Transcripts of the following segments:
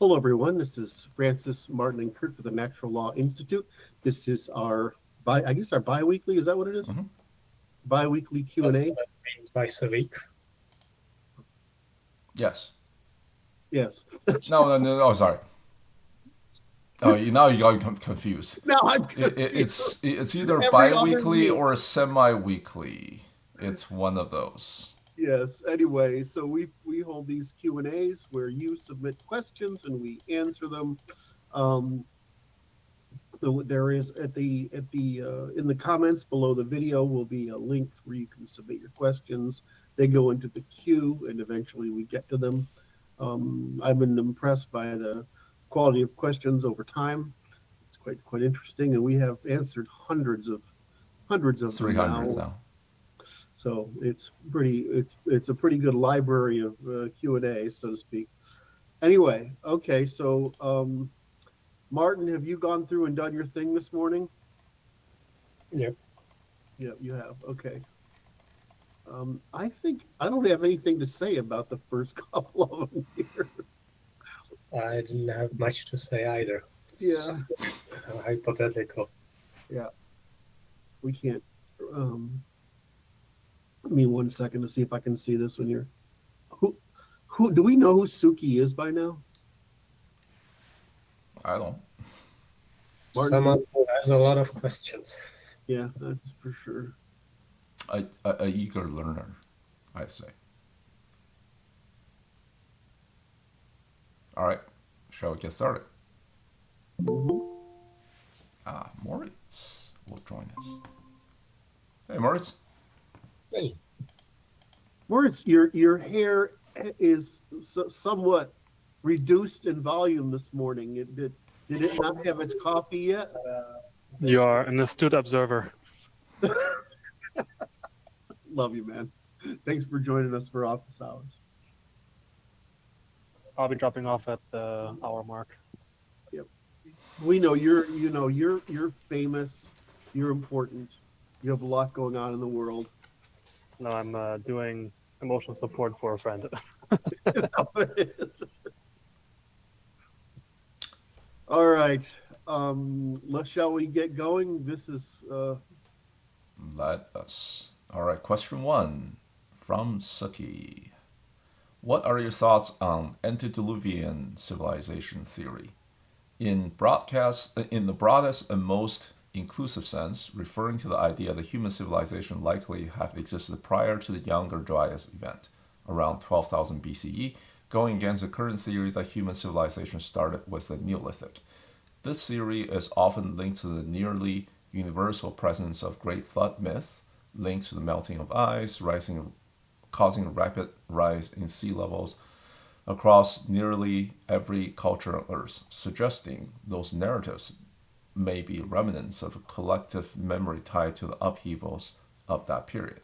Hello, everyone. This is Francis, Martin, and Curt for the Natural Law Institute. This is our, I guess our bi-weekly, is that what it is? Mhm. Bi-weekly Q&A? Twice a week. Yes. Yes. No. Oh, sorry. Oh, now you got confused. Now I'm confused. It's either Every other bi-weekly week. or semi-weekly. It's one of those. Yes. Anyway, so we hold these Q&As where you submit questions and we answer them. There is in the comments below the video will be a link where you can submit your questions. They go into the queue and eventually we get to them. I've been impressed by the quality of questions over time. It's quite interesting, and we have answered hundreds of them 300 now. So it's a pretty good library of Q&A, so to speak. Anyway, okay, so Martin, have you gone through and done your thing this morning? Yep. Yeah, you have. Okay. I think I don't have anything to say about the first couple of them here. I didn't have much to say either. Yeah. Hypothetical. Yeah. We can't. Give me 1 second to see if I can see this when you're. Who do we know who Suki is by now? I don't. Martin? Someone who has a lot of questions. Yeah, that's for sure. A eager learner, I say. All right, shall we get started? Moritz will join us. Hey, Moritz. Hey. Moritz, your hair is somewhat reduced in volume this morning. Did it not have its coffee yet? You are an astute observer. Love you, man. Thanks for joining us for office hours. I'll be dropping off at the hour mark. Yep. We know you're famous. You're important. You have a lot going on in the world. No, I'm doing emotional support for a friend. Is that what it is? All right. Shall we get going? This is. Let us. All right, question 1 from Suki. What are your thoughts on antediluvian civilization theory? In the broadest and most inclusive sense, referring to the idea that human civilization likely have existed prior to the Younger Dryas event, around 12,000 BCE, going against the current theory that human civilization started with the Neolithic. This theory is often linked to the nearly universal presence of Great Flood myth, linked to the melting of ice, causing a rapid rise in sea levels across nearly every culture on Earth, suggesting those narratives may be remnants of a collective memory tied to the upheavals of that period.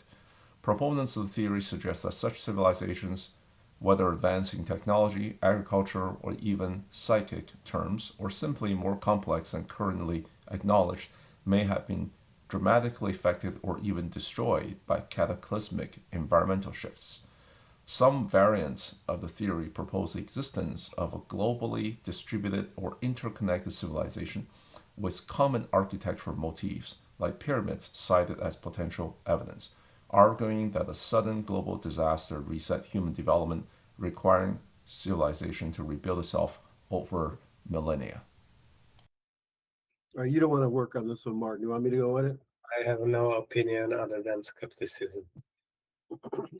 Proponents of the theory suggest that such civilizations, whether advancing technology, agriculture, or even psychic terms, or simply more complex than currently acknowledged, may have been dramatically affected or even destroyed by cataclysmic environmental shifts. Some variants of the theory propose the existence of a globally distributed or interconnected civilization with common architectural motifs, like pyramids cited as potential evidence, arguing that a sudden global disaster reset human development, requiring civilization to rebuild itself over millennia. All right, you don't want to work on this one, Martin. You want me to go with it? I have no opinion other than skepticism.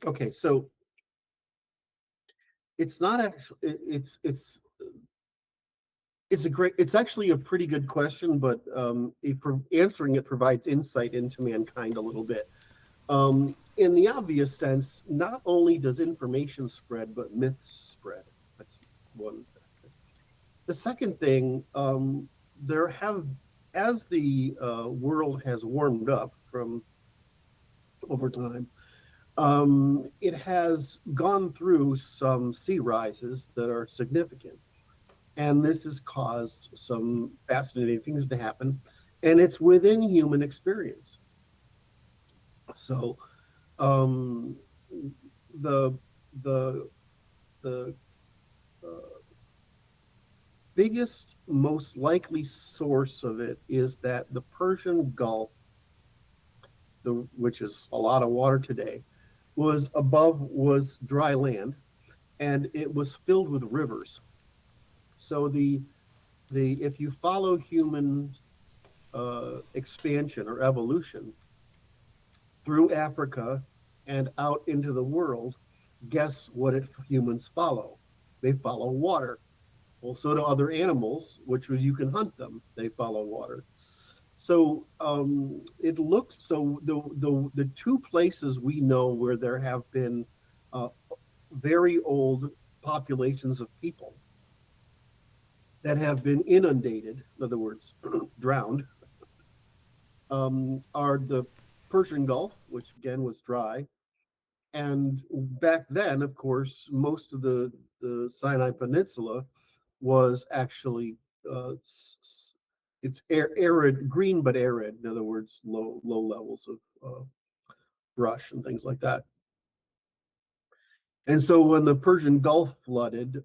Okay, so it's not actually. It's actually a pretty good question, but answering it provides insight into mankind a little bit. In the obvious sense, not only does information spread, but myths spread. That's one factor. The second thing, as the world has warmed up from over time, it has gone through some sea rises that are significant. And this has caused some fascinating things to happen. And it's within human experience. So the biggest, most likely source of it is that the Persian Gulf, which is a lot of water today, was dry land, and it was filled with rivers. So the if you follow human expansion or evolution through Africa and out into the world, guess what humans follow? They follow water. Well, so do other animals, which you can hunt them. They follow water. So it looks so the two places we know where there have been uh, very old populations of people that have been inundated, in other words, drowned, are the Persian Gulf, which again was dry, and back then, of course, most of the Sinai Peninsula was actually it's arid, green but arid. In other words, low levels of brush and things like that. And so when the Persian Gulf flooded,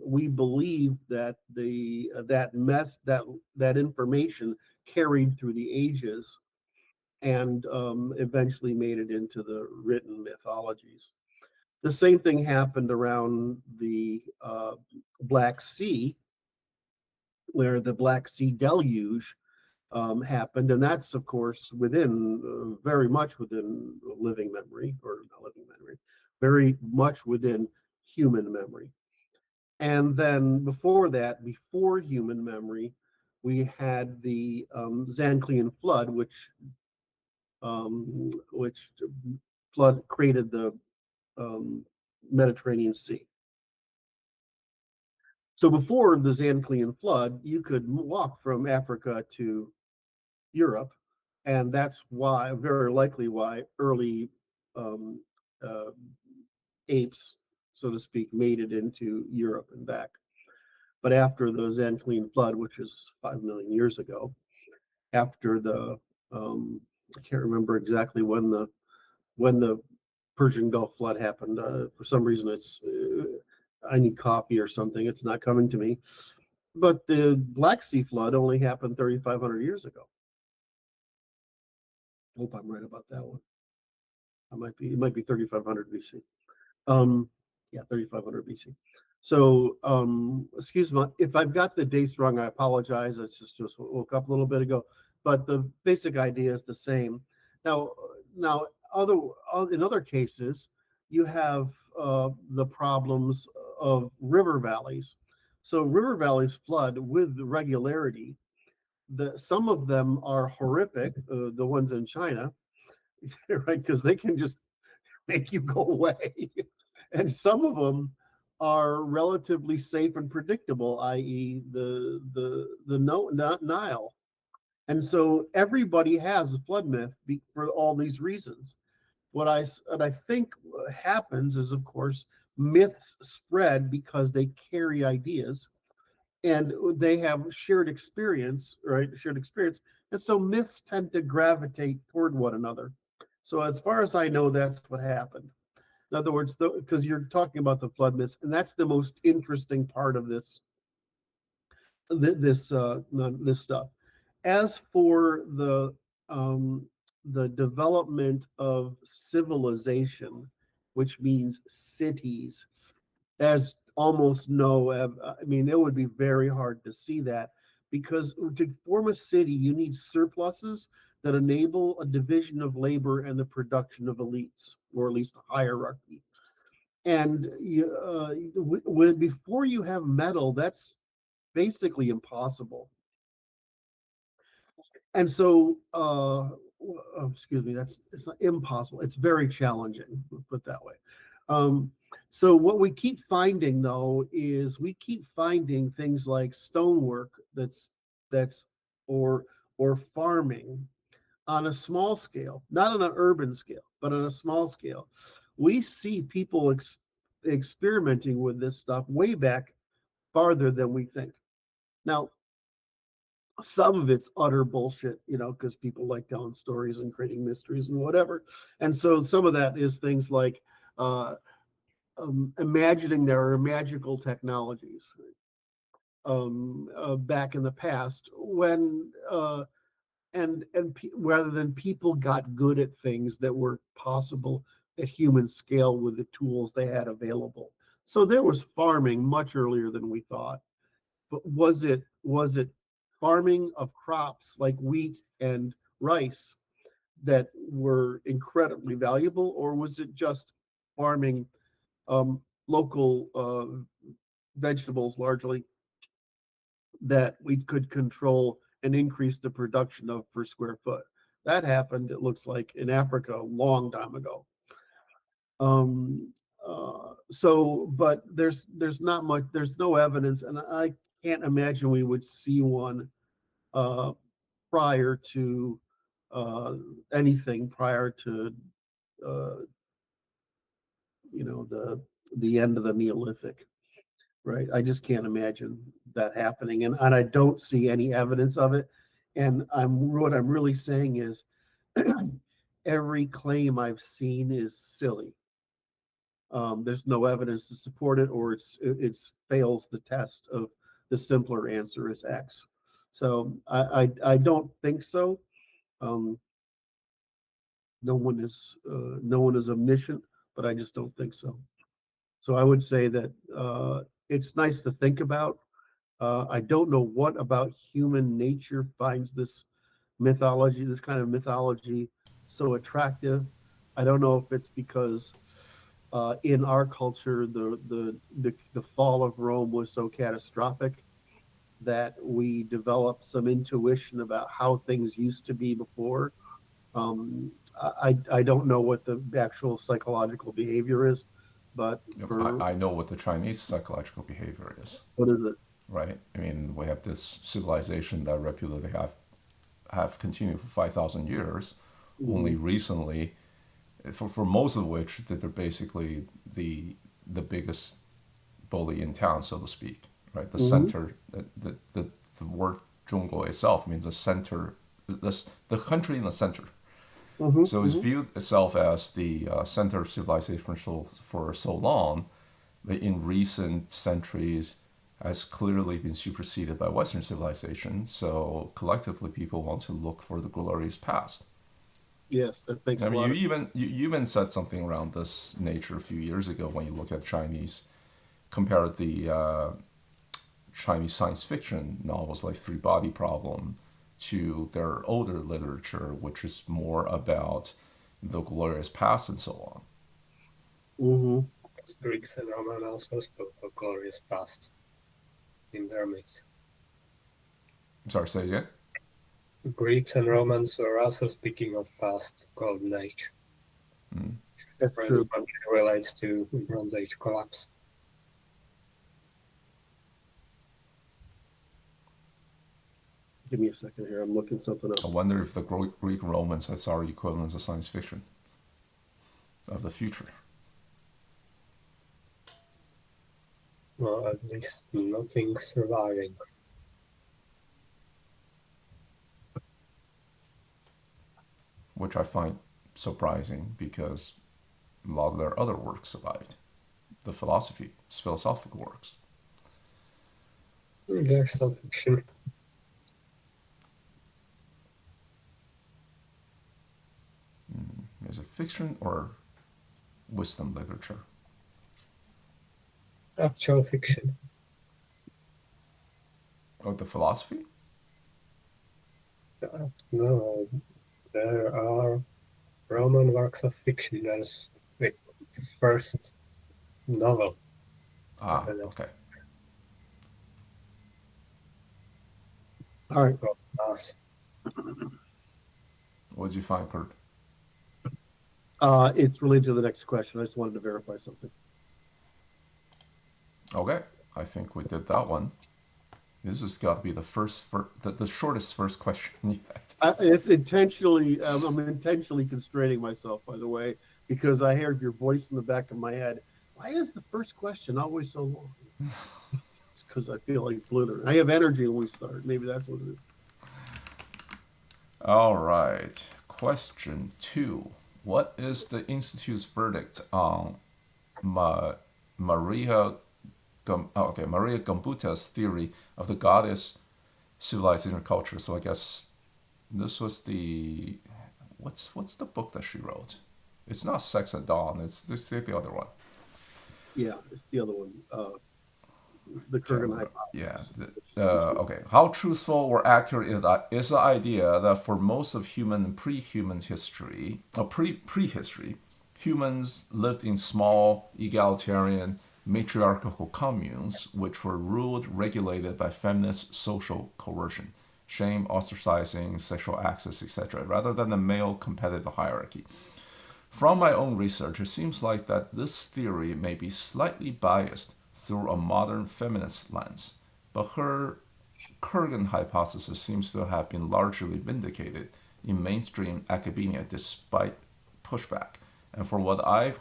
we believe that that information carried through the ages and eventually made it into the written mythologies. The same thing happened around the Black Sea, where the Black Sea deluge happened, and that's of course within very much within living memory, or not living memory, very much within human memory. And then before that, before human memory, we had the Zanclean flood, which flood created the Mediterranean Sea. So before the Zanclean flood, you could walk from Africa to Europe, and that's why, very likely why, early um, uh, apes, so to speak, made it into Europe and back. But after the Zanclean flood, which is 5 million years ago, after the I can't remember exactly when the Persian Gulf flood happened. For some reason, I need coffee or something. It's not coming to me. But the Black Sea flood only happened 3,500 years ago. Hope I'm right about that one. It might be 3,500 BC. Um, yeah, 3,500 BC. So, excuse me if I've got the dates wrong. I apologize. It's just woke up a little bit ago, but the basic idea is the same. Now, other in other cases, you have the problems of river valleys. So, river valleys flood with regularity. Some of them are horrific. The ones in China, right? Because they can just make you go away. And some of them are relatively safe and predictable, i.e., the Nile. And so everybody has a flood myth for all these reasons. What I think happens is, of course, myths spread because they carry ideas and they have shared experience, right? Shared experience, and so myths tend to gravitate toward one another. So as far as I know, that's what happened. In other words, because you're talking about the flood myths, and that's the most interesting part of this stuff. As for the development of civilization, which means cities, there's almost no. I mean, it would be very hard to see that because to form a city, you need surpluses that enable a division of labor and the production of elites, or at least a hierarchy. And before you have metal, that's basically impossible. And so, excuse me, it's not impossible. It's very challenging, put that way. Um, so what we keep finding though is we keep finding things like stonework that's or farming on a small scale, not on an urban scale, but on a small scale. We see people experimenting with this stuff way back farther than we think. Now, some of it's utter bullshit, because people like telling stories and creating mysteries and whatever. And so some of that is things like uh, imagining there are magical technologies. back in the past when rather than people got good at things that were possible at human scale with the tools they had available. So there was farming much earlier than we thought. But was it farming of crops like wheat and rice that were incredibly valuable, or was it just farming local vegetables largely that we could control and increase the production of per square foot? That happened, it looks like, in Africa a long time ago. But there's not much, there's no evidence, and I can't imagine we would see one uh, prior to anything prior to uh, the end of the Neolithic, right? I just can't imagine that happening, and I don't see any evidence of it. And what I'm really saying is every claim I've seen is silly. There's no evidence to support it, or it fails the test of the simpler answer is X. So I don't think so. Um, no one is omniscient, but I just don't think so. So I would say that it's nice to think about. I don't know what about human nature finds this kind of mythology, so attractive. I don't know if it's because in our culture the fall of Rome was so catastrophic that we developed some intuition about how things used to be before. I don't know what the actual psychological behavior is, but I know what the Chinese psychological behavior is, what is it? right? I mean, we have this civilization that reputably have continued for 5,000 years. Mm-hmm. Only recently, for most of which that they're basically the biggest bully in town, so to speak, right? The Mm-hmm. center, the word 中国 itself means the center, the country in the center. Mm-hmm. So it's viewed itself as the center of civilization for so long, but in recent centuries has clearly been superseded by Western civilization. So collectively, people want to look for the glorious past. Yes, that makes I a mean, lot you of even said something around this nature a few years ago when you look at Chinese, compared the Chinese science fiction novels like Three Body Problem to their older literature, which is more about the glorious past and so on. Mm-hmm. Greeks and Romans also spoke of glorious past in their myths. I'm sorry, say again? Greeks and Romans were also speaking of past golden age. That's true. Presumably relates to Bronze Age collapse. Give me a second here. I'm looking something I up. wonder if the Greek and Romans has our equivalents of science fiction of the future. Well, at least nothing surviving. Which I find surprising because a lot of their other works survived. The philosophical works. There's some fiction. Is it fiction or wisdom literature? Actual fiction. Oh, the philosophy? No, there are Roman works of fiction. There's the first novel. Ah, okay. All right. Mass. What did you find, Curt? It's related to the next question. I just wanted to verify something. Okay, I think we did that one. This has got to be the shortest first question yet. It's intentionally, I'm intentionally constraining myself, by the way, because I heard your voice in the back of my head. Why is the first question always so long? It's because I feel like blithering. I have energy when we start. Maybe that's what it is. All right. Question 2. What is the Institute's verdict on Marija Marija Gimbutas' theory of the goddess civilization and culture. So I guess this was the what's the book that she wrote? It's not Sex at Dawn. It's the other one. Yeah, it's the other one. The Kurgan Yeah. hypothesis. Okay. How truthful or accurate is the idea that for most of human and pre-human history, or prehistory, humans lived in small, egalitarian, matriarchal communes which were ruled, regulated by feminist social coercion, shame, ostracizing, sexual access, etc., rather than a male competitive hierarchy. From my own research, it seems like that this theory may be slightly biased through a modern feminist lens, but her Kurgan hypothesis seems to have been largely vindicated in mainstream academia despite pushback. And from what I've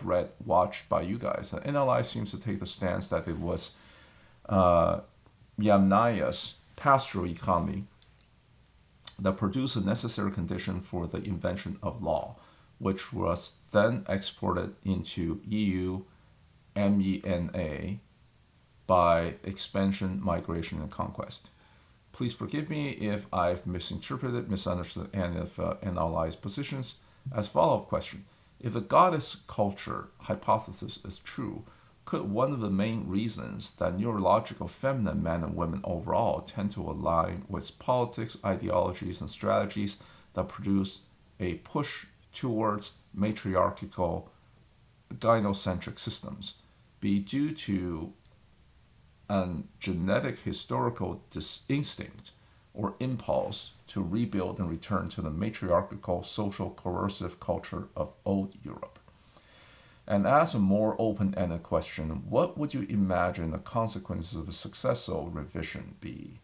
read, watched by you guys, NLI seems to take the stance that it was Yamnaya's pastoral economy that produced a necessary condition for the invention of law, which was then exported into EU, MENA by expansion, migration, and conquest. Please forgive me if I've misinterpreted, misunderstood any of NLI's positions. As a follow-up question, if the goddess culture hypothesis is true, could one of the main reasons that neurological feminine men and women overall tend to align with politics, ideologies, and strategies that produce a push towards matriarchal gynocentric systems be due to an genetic historical instinct or impulse to rebuild and return to the matriarchal social coercive culture of old Europe? And as a more open-ended question, what would you imagine the consequences of a successful reversion be,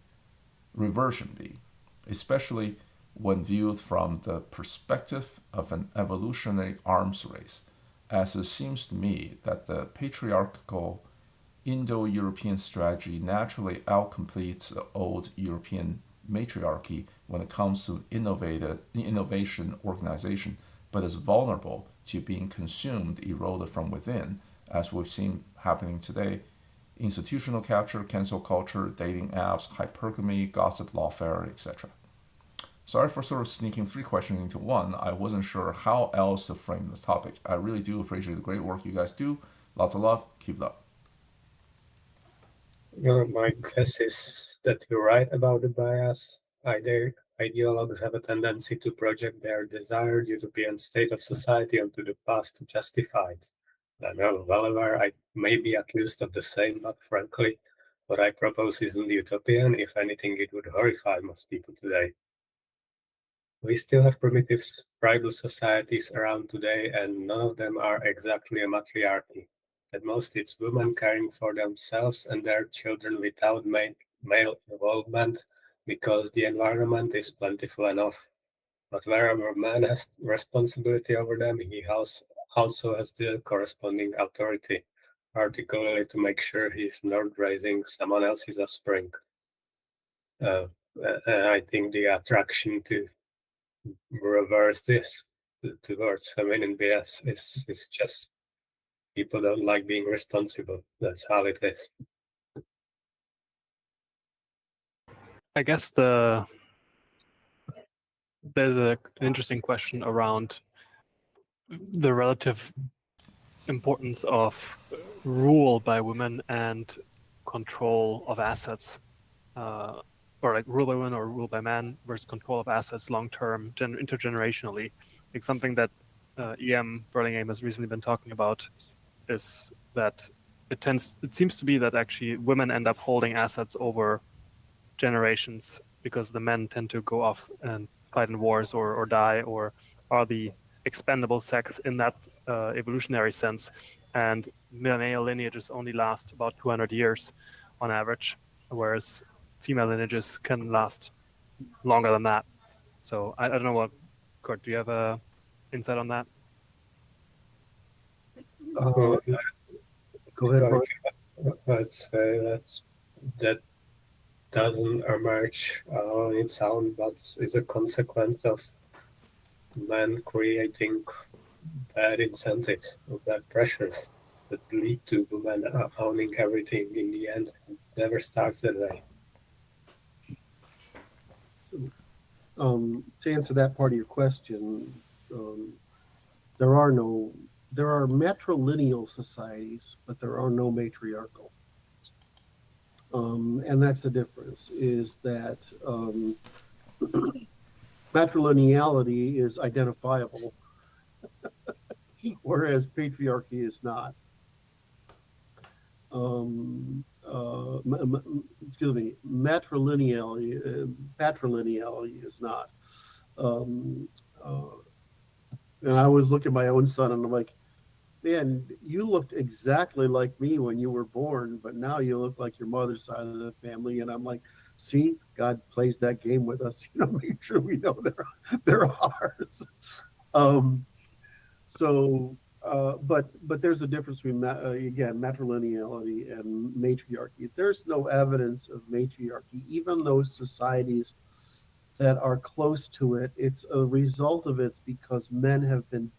especially when viewed from the perspective of an evolutionary arms race, as it seems to me that the patriarchal Indo-European strategy naturally outcompletes the old European matriarchy when it comes to innovation organization, but is vulnerable to being consumed, eroded from within, as we've seen happening today. Institutional capture, cancel culture, dating apps, hypergamy, gossip, lawfare, etc. Sorry for sort of sneaking three questions into one. I wasn't sure how else to frame this topic. I really do appreciate the great work you guys do. Lots of love. Keep it up. My guess is that you're right about the bias. Ideologues have a tendency to project their desired European state of society onto the past to justify it. I'm well aware I may be accused of the same, but frankly, what I propose isn't utopian. If anything, it would horrify most people today. We still have primitive tribal societies around today, and none of them are exactly a matriarchy. At most, it's women caring for themselves and their children without male involvement because the environment is plentiful enough. But wherever man has responsibility over them, he also has the corresponding authority, particularly to make sure he's not raising someone else's offspring. I think the attraction to reverse this towards feminine bias is just people don't like being responsible. That's how it is. I guess there's an interesting question around the relative importance of rule by women and control of assets, or like rule by women or rule by men versus control of assets long term, intergenerationally. Like something that EM Burlingame has recently been talking about is that it seems to be that actually women end up holding assets over generations because the men tend to go off and fight in wars or die or are the expendable sex in that evolutionary sense. And male lineages only last about 200 years on average, whereas female lineages can last longer than that. So I don't know what, Curt, do you have a insight on that? Go ahead, Brian. I'd say that doesn't emerge on its own, but is a consequence of men creating bad incentives, bad pressures. that lead to women owning everything in the end. It never starts that way. So, to answer that part of your question, there are matrilineal societies, but there are no matriarchal. And that's the difference, is that matrilineality is identifiable, whereas patriarchy is not. Excuse me, patrilineality is not. And I was looking at my own son, and I'm like, man, you looked exactly like me when you were born, but now you look like your mother's side of the family. And I'm like, see, God plays that game with us, make sure we know they're ours. But there's a difference between, again, matrilineality and matriarchy. There's no evidence of matriarchy. Even those societies that are close to it, it's a result of it because men have been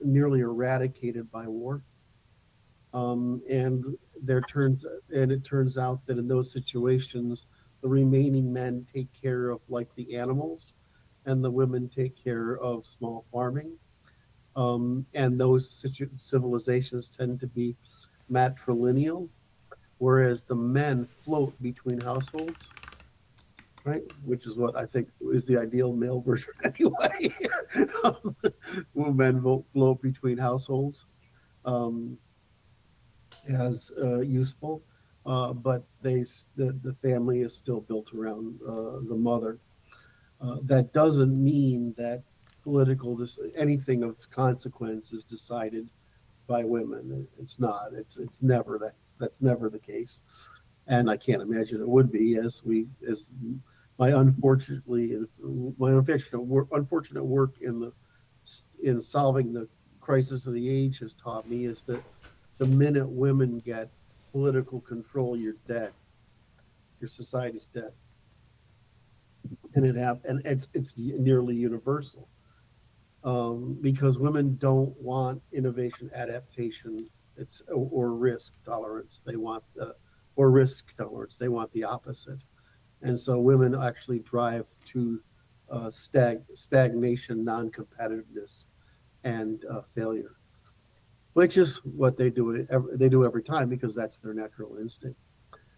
nearly eradicated by war. And it turns out that in those situations, the remaining men take care of like the animals, and the women take care of small farming. And those civilizations tend to be matrilineal, whereas the men float between households, right? Which is what I think is the ideal male version anyway. Men float between households as useful, but the family is still built around the mother. That doesn't mean that anything of consequence is decided by women. It's not. It's never that's never the case, and I can't imagine it would be. As my unfortunate work in solving the crisis of the age has taught me, is that the minute women get political control, you're dead. Your society's dead, and it's nearly universal. Because women don't want innovation, adaptation, or risk tolerance. They want the opposite. And so women actually drive to stagnation, non-competitiveness, and failure, which is what they do every time, because that's their natural instinct.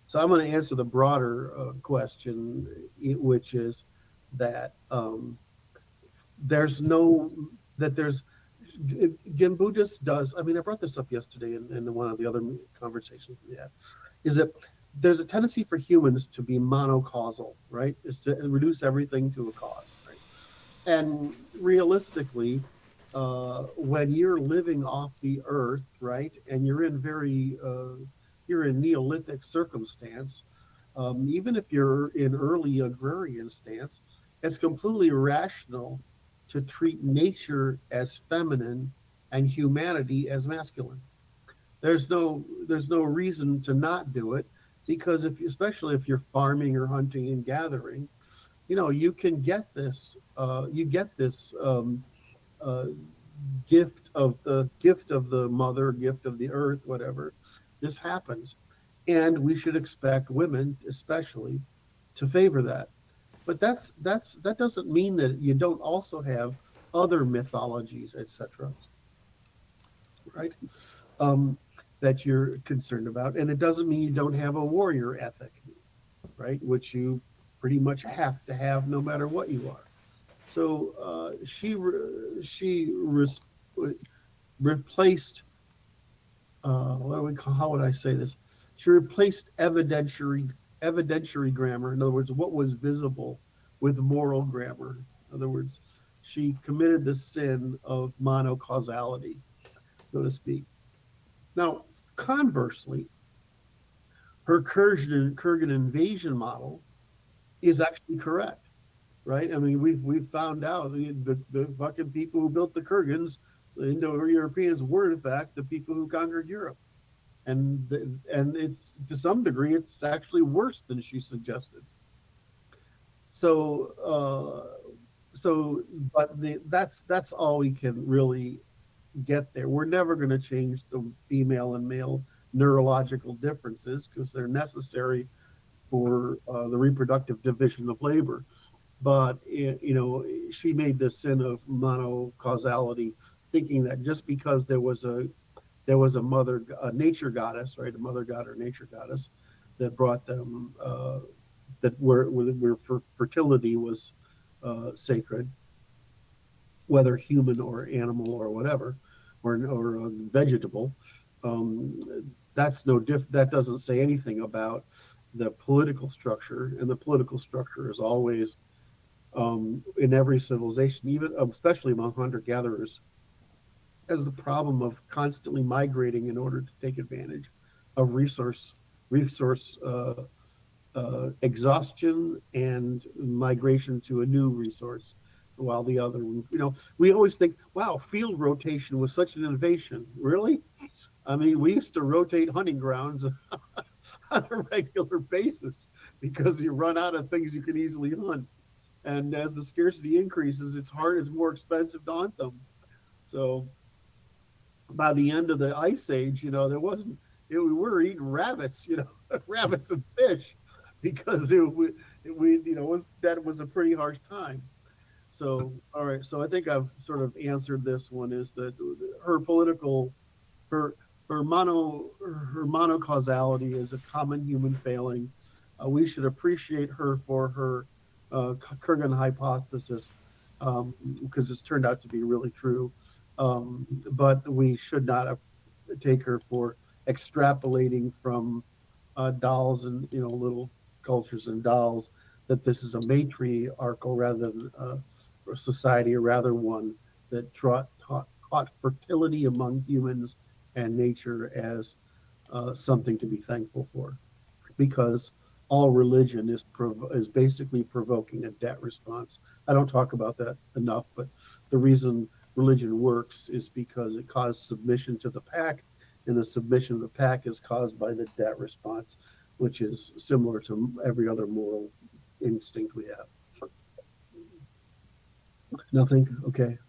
So I'm going to answer the broader question, which is that Gimbutas does. I mean, I brought this up yesterday in one of the other conversations we had, is that there's a tendency for humans to be monocausal, right? Is to reduce everything to a cause, right? And realistically, when you're living off the earth, right, and you're in Neolithic circumstance, even if you're in early agrarian stance, it's completely irrational to treat nature as feminine and humanity as masculine. There's no reason to not do it, because especially if you're farming or hunting and gathering, you can get this. You get this gift of the mother, gift of the earth, whatever. This happens, and we should expect women, especially, to favor that. But that doesn't mean that you don't also have other mythologies, etc., right? That you're concerned about, and it doesn't mean you don't have a warrior ethic, right? Which you pretty much have to have no matter what you are. So she replaced how would I say this? She replaced evidentiary grammar. In other words, what was visible, with moral grammar. In other words, she committed the sin of monocausality, so to speak. Now, conversely, her Kurgan invasion model is actually correct, right? I mean, we've found out the fucking people who built the Kurgans, the Indo-Europeans, were in fact the people who conquered Europe, and it's, to some degree, it's actually worse than she suggested. So, but that's all we can really get there. We're never going to change the female and male neurological differences because they're necessary for the reproductive division of labor. But she made the sin of monocausality, thinking that just because there was a nature goddess, right, a mother god or nature goddess, that brought them that where fertility was sacred, whether human or animal or whatever, or vegetable. That's no diff. That doesn't say anything about the political structure, and the political structure is always in every civilization, even especially among hunter-gatherers, has the problem of constantly migrating in order to take advantage of resource exhaustion and migration to a new resource, while the other, we always think, wow, field rotation was such an innovation. Really? I mean, we used to rotate hunting grounds on a regular basis because you run out of things you can easily hunt. And as the scarcity increases, it's more expensive to hunt them. So by the end of the ice age, there wasn't, we were eating rabbits, rabbits and fish, because that was a pretty harsh time. So, all right. So I think I've sort of answered this one, is that her monocausality is a common human failing. We should appreciate her for her Kurgan hypothesis, because it's turned out to be really true. But we should not take her for extrapolating from dolls and little cultures and dolls, that this is a matriarchal rather than a society, or rather one that taught fertility among humans and nature as something to be thankful for, because all religion is basically provoking a debt response. I don't talk about that enough, but the reason religion works is because it caused submission to the pack, and the submission of the pack is caused by the debt response, which is similar to every other moral instinct we have. Nothing? Okay.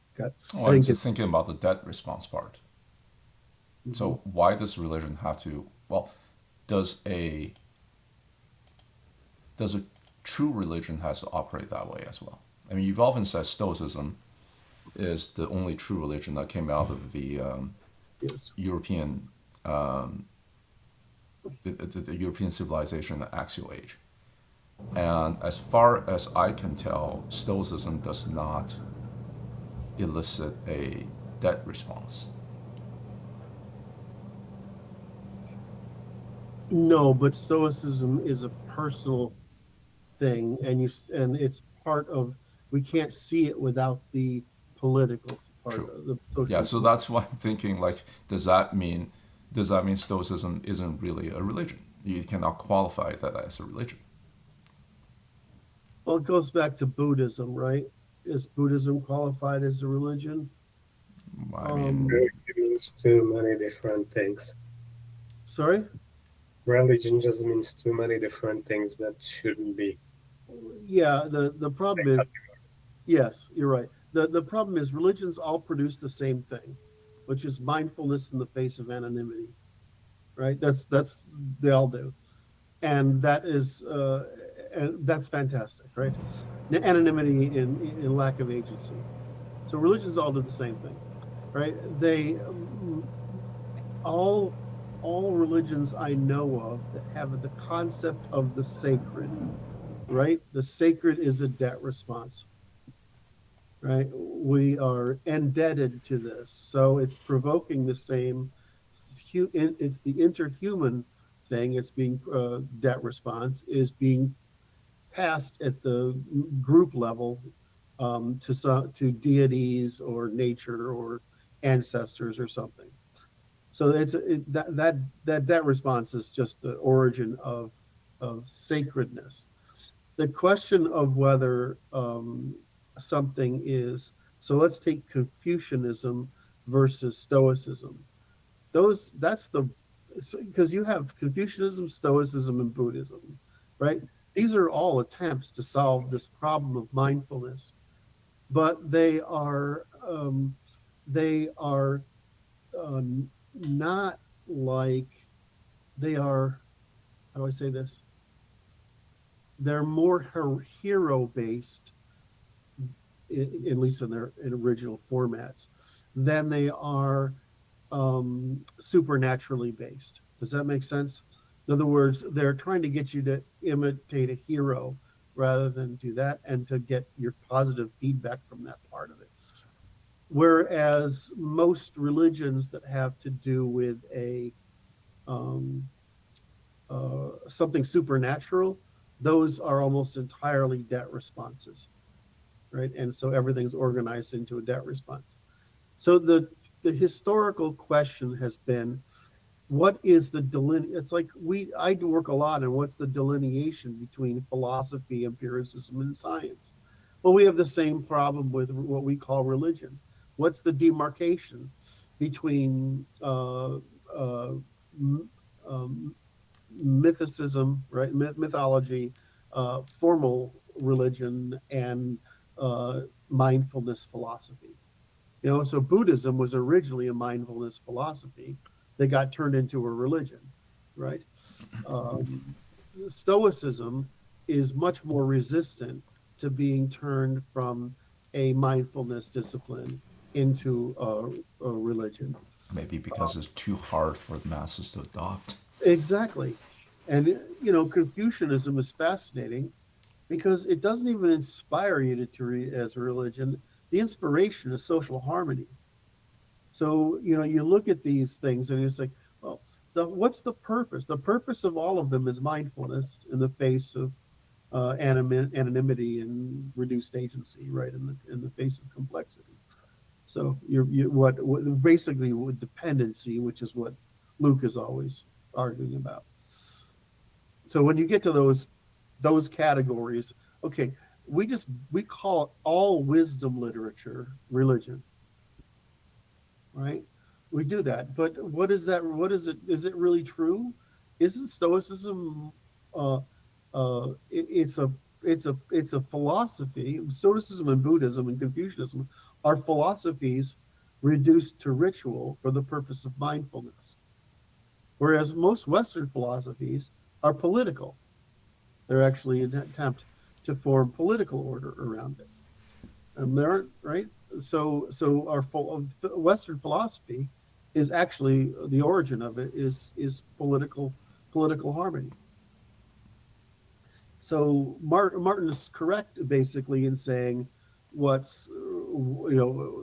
Oh, I'm just thinking about the debt response part. Mm-hmm. So why does religion have to, does a true religion has to operate that way as well? I mean, you've often said Stoicism is the only true religion that came out of the European the European civilization, the Axial Age. And as far as I can tell, Stoicism does not elicit a debt response. No, but Stoicism is a personal thing, and it's part of. We can't see it without the political part. True. Of the social. Yeah, so that's why I'm thinking, does that mean Stoicism isn't really a religion? You cannot qualify that as a religion. Well, it goes back to Buddhism, right? Is Buddhism qualified as a religion? I mean, it means too many different things. Sorry? Religion just means too many different things that shouldn't be. Yeah, the problem is, yes, you're right. The problem is religions all produce the same thing, which is mindfulness in the face of anonymity, right? That's they all do, and that is and that's fantastic, right? Anonymity in lack of agency. So religions all do the same thing, right? They all religions I know of that have the concept of the sacred, right? The sacred is a debt response, right? We are indebted to this, so it's provoking the same. It's the interhuman thing. It's being debt response is being passed at the group level to deities or nature or ancestors or something. So that response is just the origin of sacredness. The question of whether something is, so let's take Confucianism versus Stoicism. Because you have Confucianism, Stoicism, and Buddhism, right? These are all attempts to solve this problem of mindfulness, but they are do I say this? They're more hero-based, at least in their original formats, than they are supernaturally based. Does that make sense? In other words, they're trying to get you to imitate a hero rather than do that, and to get your positive feedback from that part of it. Whereas most religions that have to do with something supernatural, those are almost entirely debt responses, right? And so everything's organized into a debt response. So the historical question has been, what is the it's like I work a lot on what's the delineation between philosophy, empiricism, and science. Well, we have the same problem with what we call religion. What's the demarcation between mythicism, right? Mythology, formal religion, and mindfulness philosophy. You know, so Buddhism was originally a mindfulness philosophy that got turned into a religion, right? Stoicism is much more resistant to being turned from a mindfulness discipline into a religion. Maybe because it's too hard for the masses to adopt. Exactly. And, you know, Confucianism is fascinating because it doesn't even inspire you to treat it as a religion. The inspiration is social harmony. So, you know, you look at these things and it's like, well, what's the purpose? The purpose of all of them is mindfulness in the face of anonymity and reduced agency, right? In the face of complexity. So what basically with dependency, which is what Luke is always arguing about. So when you get to those categories, okay, we call all wisdom literature religion, right? We do that, but what is that? What is it? Is it really true? Isn't Stoicism? It's a philosophy. Stoicism and Buddhism and Confucianism are philosophies reduced to ritual for the purpose of mindfulness, whereas most Western philosophies are political. They're actually an attempt to form political order around it. There aren't, right? So our Western philosophy is actually, the origin of it is political harmony. So Martin is correct basically in saying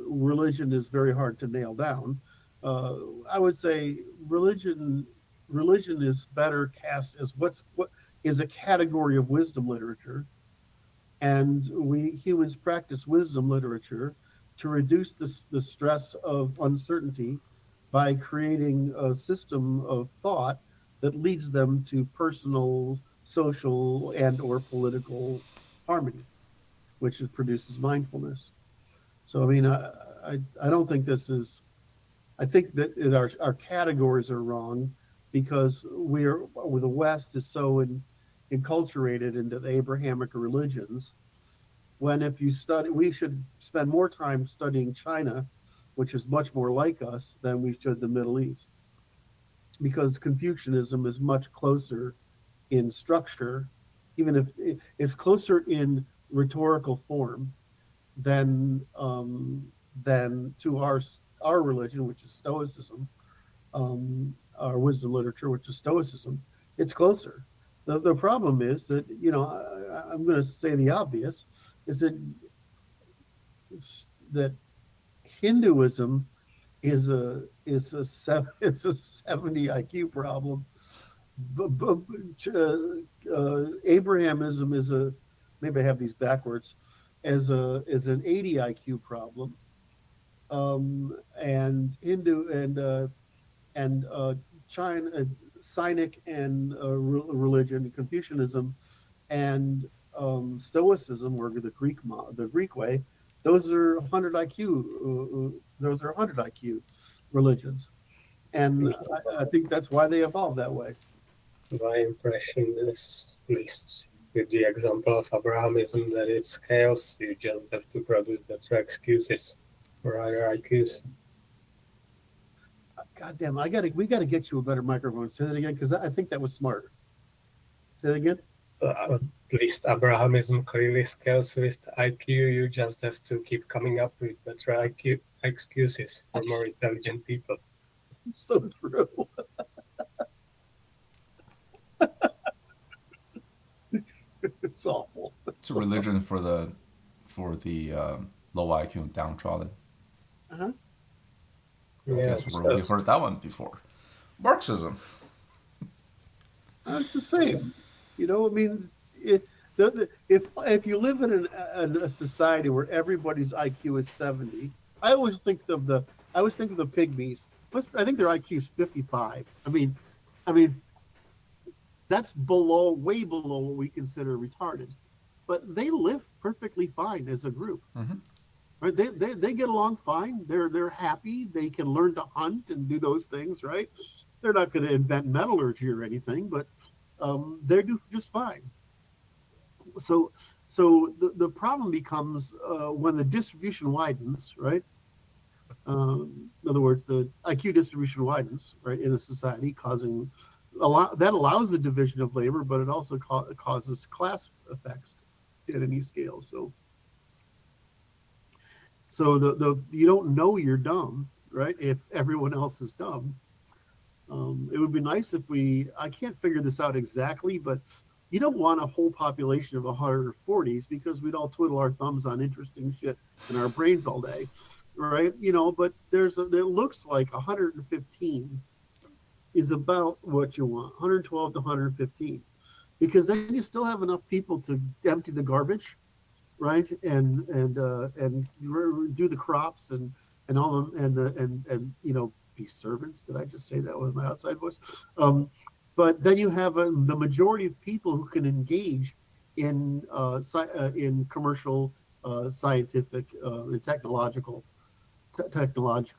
religion is very hard to nail down. I would say religion is better cast as what is a category of wisdom literature, and we humans practice wisdom literature to reduce the stress of uncertainty by creating a system of thought that leads them to personal, social, and or political harmony, which produces mindfulness. So I mean, I don't think this is. I think that our categories are wrong because the West is so enculturated into the Abrahamic religions. When if you study, we should spend more time studying China, which is much more like us than we should the Middle East, because Confucianism is much closer in structure, even if it's closer in rhetorical form than to our religion, which is Stoicism, our wisdom literature, which is Stoicism. It's closer. The problem is that, you know, I'm going to say the obvious, is that Hinduism is a 70 IQ problem. Abrahamism is maybe I have these backwards, is an 80 IQ problem. And Hindu and China, Sinic and religion, Confucianism, and Stoicism, or the Greek way, those are 100 IQ. Those are 100 IQ religions, and I think that's why they evolved that way. My impression is, at least with the example of Abrahamism, that it scales. You just have to produce better excuses for higher IQs. God damn, we gotta get you a better microphone. Say that again, because I think that was smart. Say that again? At least Abrahamism clearly scales with IQ. You just have to keep coming up with better IQ excuses for more intelligent people. So true. It's awful. It's a religion for the low IQ and downtrodden. Uh-huh. I Yeah, guess we heard that one before. Marxism. It's the same. You know, I mean, if you live in a society where everybody's IQ is 70, I always think of the pygmies. I think their IQ is 55. I mean, that's way below what we consider retarded. But they live perfectly fine as a group. Mm-hmm. Right? They get along fine. They're happy. They can learn to hunt and do those things. Right? They're not going to invent metallurgy or anything, but they do just fine. So the problem becomes when the distribution widens, right? In other words, the IQ distribution widens, right, in a society, causing that allows the division of labor, but it also causes class effects at any scale. So you don't know you're dumb, right? If everyone else is dumb. It would be nice if I can't figure this out exactly, but you don't want a whole population of 140s because we'd all twiddle our thumbs on interesting shit in our brains all day, right? You know, but it looks like 115 is about what you want, 112 to 115, because then you still have enough people to empty the garbage, right? And do the crops and all them and you know, be servants. Did I just say that with my outside voice? But then you have the majority of people who can engage in commercial, scientific, and technological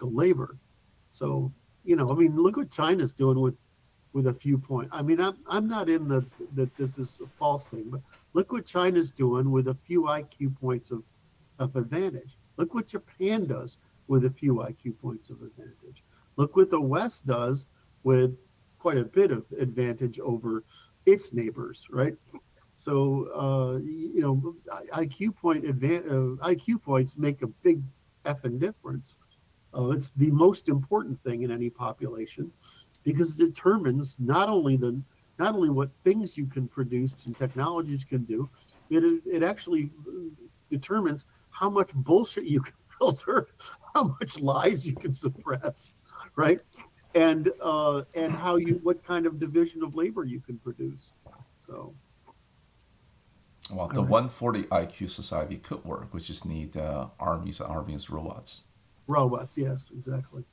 labor. So, you know, I mean, look what China's doing with a few points. I mean, I'm not in that this is a false thing, but look what China's doing with a few IQ points of advantage. Look what Japan does with a few IQ points of advantage. Look what the West does with quite a bit of advantage over its neighbors, right? So, you know, IQ points make a big effing difference. It's the most important thing in any population because it determines not only what things you can produce and technologies can do, it actually determines how much bullshit you can filter, how much lies you can suppress, right? And what kind of division of labor you can produce. So, well, the 140 IQ society could work. We just need armies and armies robots. Robots, yes, exactly.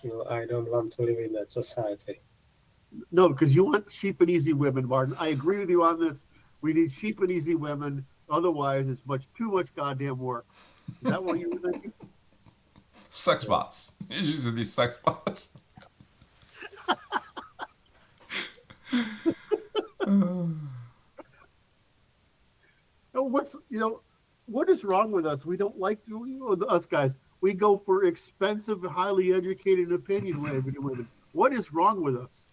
No, I don't want to live in that society. No, because you want cheap and easy women, Martin. I agree with you on this. We need cheap and easy women. Otherwise, it's too much goddamn work. Is that what you were thinking? Sex bots. You just need sex bots. What is wrong with us? We don't like us guys. We go for expensive, highly educated opinion women. What is wrong with us?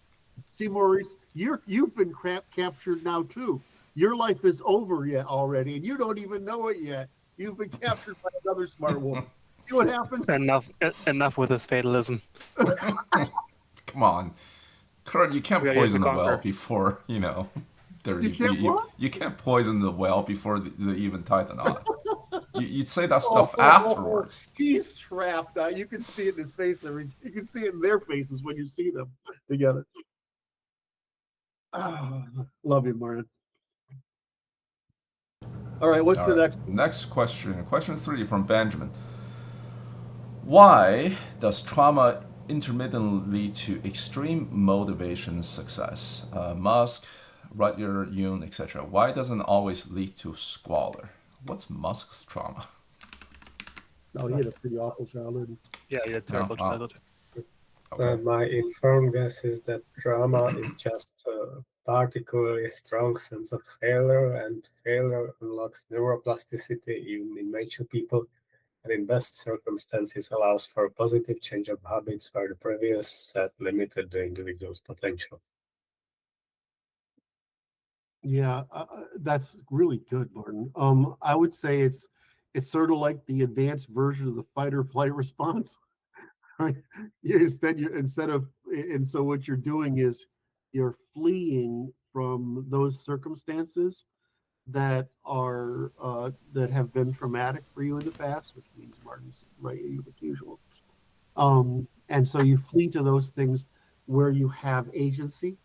See, Maurice, you've been captured now too. Your life is over yet already, and you don't even know it yet. You've been captured by another smart woman. See what happens? Enough with this fatalism. Come on, Curt, you can't poison the well before you know. You can't poison the well before they even tie the knot. You'd say that stuff afterwards. He's trapped. You can see it in his face. You can see it in their faces when you see them together. Love you, Martin. All right, what's the next? Next question. Question 3 from Benjamin. Why does trauma intermittently lead to extreme motivation success? Musk, Rutger, Yoon, etc. Why doesn't it always lead to squalor? What's Musk's trauma? Oh, he had a pretty awful childhood. Yeah, he had a terrible childhood. Okay. My informed guess is that trauma is just a particularly strong sense of failure, and failure unlocks neuroplasticity even in mature people, and in best circumstances allows for a positive change of habits where the previous set limited the individual's potential. Yeah, that's really good, Martin. I would say it's sort of like the advanced version of the fight or flight response. Right? And so what you're doing is you're fleeing from those circumstances that have been traumatic for you in the past, which means Martin's right, like usual. And so you flee to those things where you have agency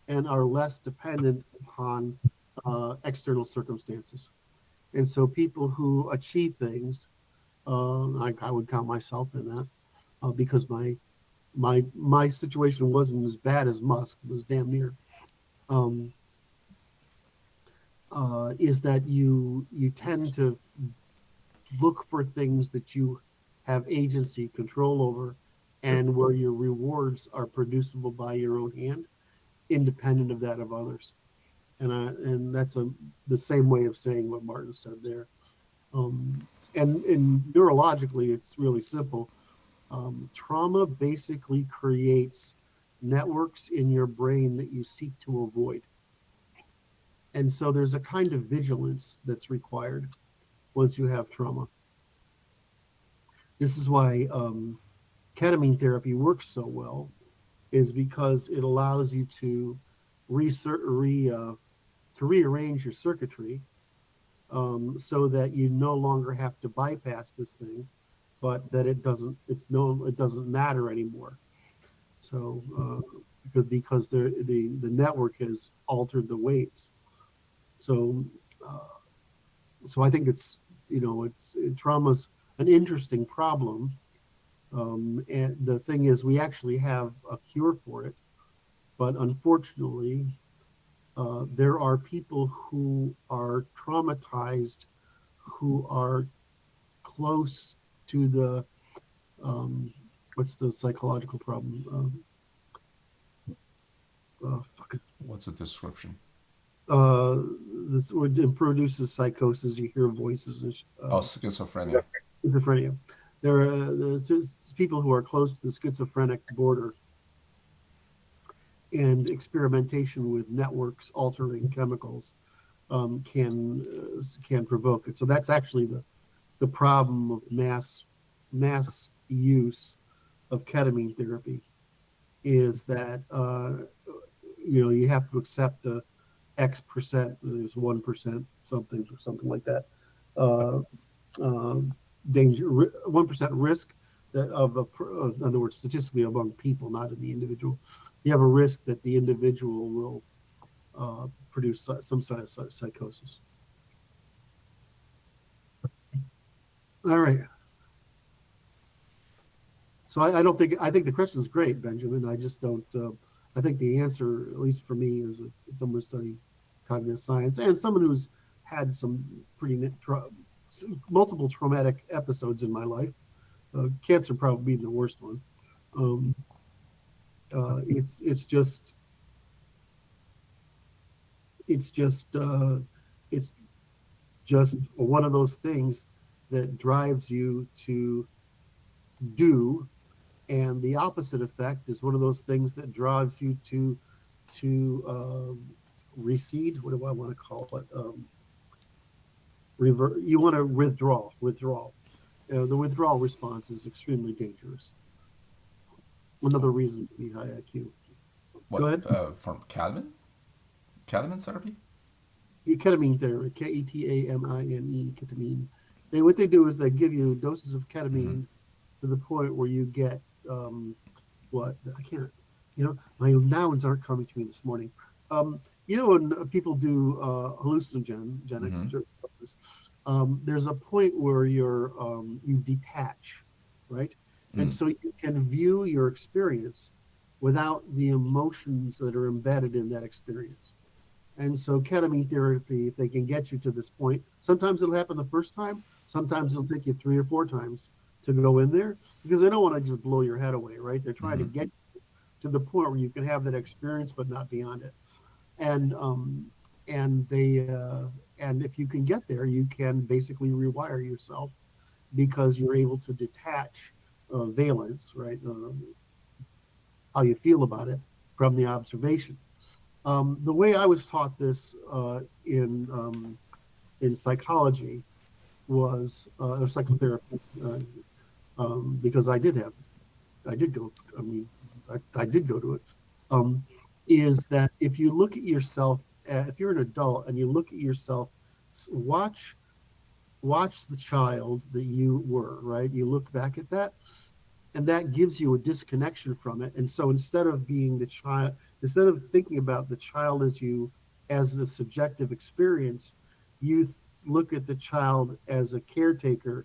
and are less dependent upon external circumstances. And so people who achieve things, I would count myself in that, because my situation wasn't as bad as Musk. It was damn near. Um, is that you tend to look for things that you have agency control over, and where your rewards are producible by your own hand, independent of that of others. And that's the same way of saying what Martin said there. And neurologically, it's really simple. Trauma basically creates networks in your brain that you seek to avoid. And so there's a kind of vigilance that's required once you have trauma. This is why ketamine therapy works so well, is because it allows you to rearrange your circuitry, so that you no longer have to bypass this thing, but that it doesn't matter anymore. So because the network has altered the weights. So so I think trauma's an interesting problem. And the thing is, we actually have a cure for it, but unfortunately, there are people who are traumatized, who are close to the what's the psychological problem? What's the description? This it produces psychosis. You hear voices and Schizophrenia. Schizophrenia. There's people who are close to the schizophrenic border, and experimentation with networks altering chemicals can provoke it. So that's actually the problem of mass use of ketamine therapy, is that you have to accept a X percent, there's 1% something or something like that, danger, 1% risk that in other words, statistically among people, not in the individual, you have a risk that the individual will produce some sort of psychosis. All right. So I think the question is great, Benjamin. I just don't. I think the answer, at least for me, as someone who studied cognitive science and someone who's had some multiple traumatic episodes in my life, cancer probably being the worst one. It's just one of those things that drives you to do, and the opposite effect is one of those things that drives you to recede. What do I want to call it? You want to withdraw. The withdrawal response is extremely dangerous. Another reason to be high IQ. What, go ahead. From ketamine therapy? Ketamine therapy, ketamine, ketamine. What they do is they give you doses of ketamine to the point where you get I can't, my nouns aren't coming to me this morning. When people do hallucinogenic drugs, there's a point where you detach, right? And so you can view your experience without the emotions that are embedded in that experience. And so ketamine therapy, if they can get you to this point, sometimes it'll happen the first time, sometimes it'll take you 3 or 4 times to go in there, because they don't want to just blow your head away, right? They're trying to get you to the point where you can have that experience, but not beyond it. And if you can get there, you can basically rewire yourself, because you're able to detach valence, right? How you feel about it from the observation. The way I was taught this in psychology was or psychotherapy, because I did go. I mean, I did go to it. Is that if you look at yourself, if you're an adult and you look at yourself, watch the child that you were, right? You look back at that, and that gives you a disconnection from it. And so instead of being the child, instead of thinking about the child as the subjective experience, you look at the child as a caretaker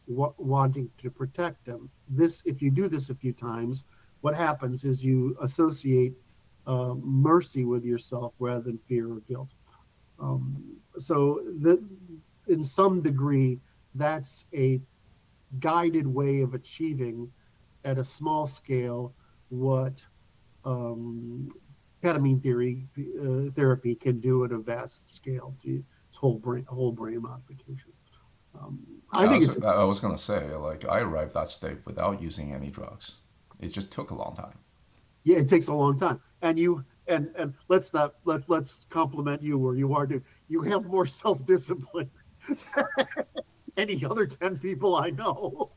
wanting to protect them. If you do this a few times, what happens is you associate mercy with yourself rather than fear or guilt. So that, in some degree, that's a guided way of achieving at a small scale what ketamine therapy can do at a vast scale to its whole brain modification. I was gonna say, like, I arrived that state without using any drugs. It just took a long time. Yeah, it takes a long time, and let's compliment you where you are. You have more self-discipline than any other 10 people I know.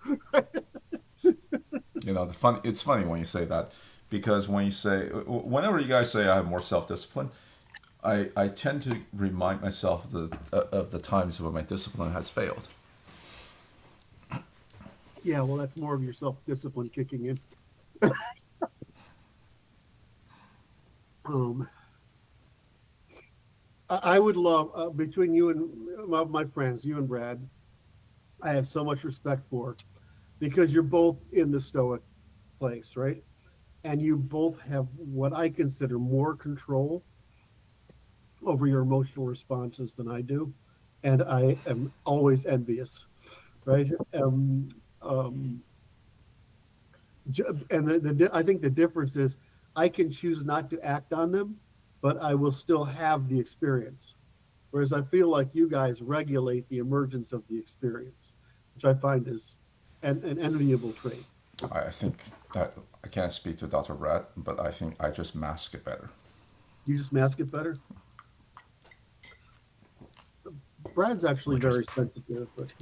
It's funny when you say that, because whenever you guys say I have more self-discipline, I tend to remind myself of the times when my discipline has failed. Yeah, well, that's more of your self-discipline kicking in. I would love, between you and my friends, you and Brad, I have so much respect for, because you're both in the Stoic place, right? And you both have what I consider more control over your emotional responses than I do. And I am always envious, right? And I think the difference is I can choose not to act on them, but I will still have the experience. Whereas I feel like you guys regulate the emergence of the experience, which I find is an enviable trait. I think that I can't speak to Dr. Brad, but I think I just mask it better. You just mask it better? Brad's actually very sensitive, but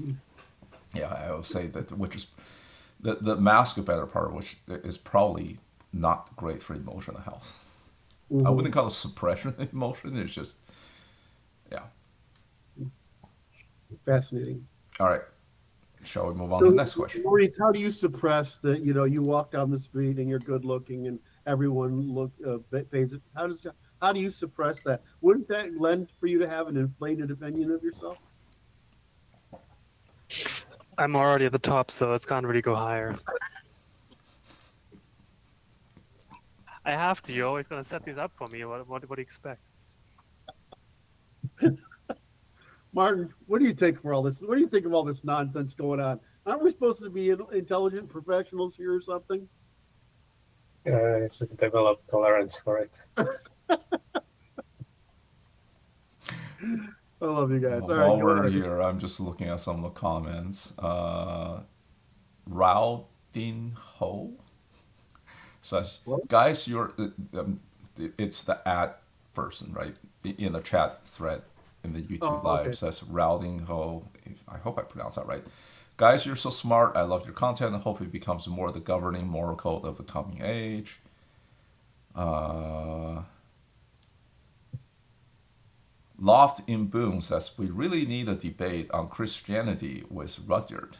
yeah, I would say that, which is the mask it better part, which is probably not great for emotional health. Mm-hmm. I wouldn't call it suppression of emotion. It's just, yeah. Fascinating. All right. Shall we move on to the next question? Maurice, how do you suppress that? You walk down the street and you're good looking and everyone pays it. How do you suppress that? Wouldn't that lend for you to have an inflated opinion of yourself? I'm already at the top, so it's can't really go higher. I have to. You're always going to set these up for me. What do you expect? Martin, what do you take for all this? What do you think of all this nonsense going on? Aren't we supposed to be intelligent professionals here or something? I should develop tolerance for it. I love you guys. While we're here, I'm just looking at some of the comments. Rao Din Ho says, guys, it's the ad person, right? In the chat thread in the YouTube live says Rao Din Ho. I hope I pronounced that right. Guys, you're so smart. I love your content. I hope it becomes more the governing moral code of the coming age. Loft in Boom says, we really need a debate on Christianity with Rudyard.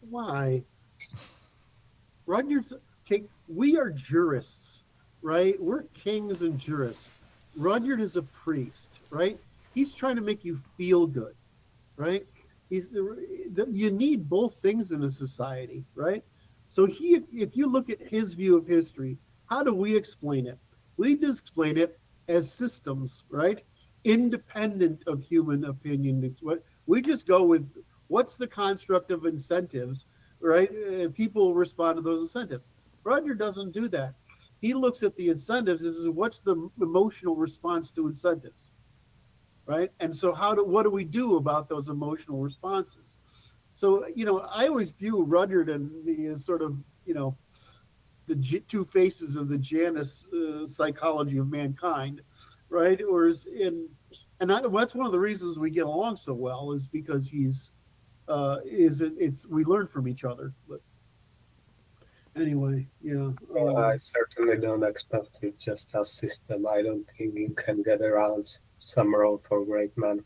Why? Rudyard's king. We are jurists, right? We're kings and jurists. Rudyard is a priest, right? He's trying to make you feel good, right? You need both things in a society, right? So if you look at his view of history, how do we explain it? We just explain it as systems, right? Independent of human opinion. We just go with what's the construct of incentives, right? People respond to those incentives. Rudyard doesn't do that. He looks at the incentives as what's the emotional response to incentives, right? And so what do we do about those emotional responses? So, I always view Rudyard and me as sort of, two faces of the Janus psychology of mankind, right? That's one of the reasons we get along so well, is because we learn from each other. But anyway, yeah. I certainly don't expect it just as system. I don't think you can get around some role for great men.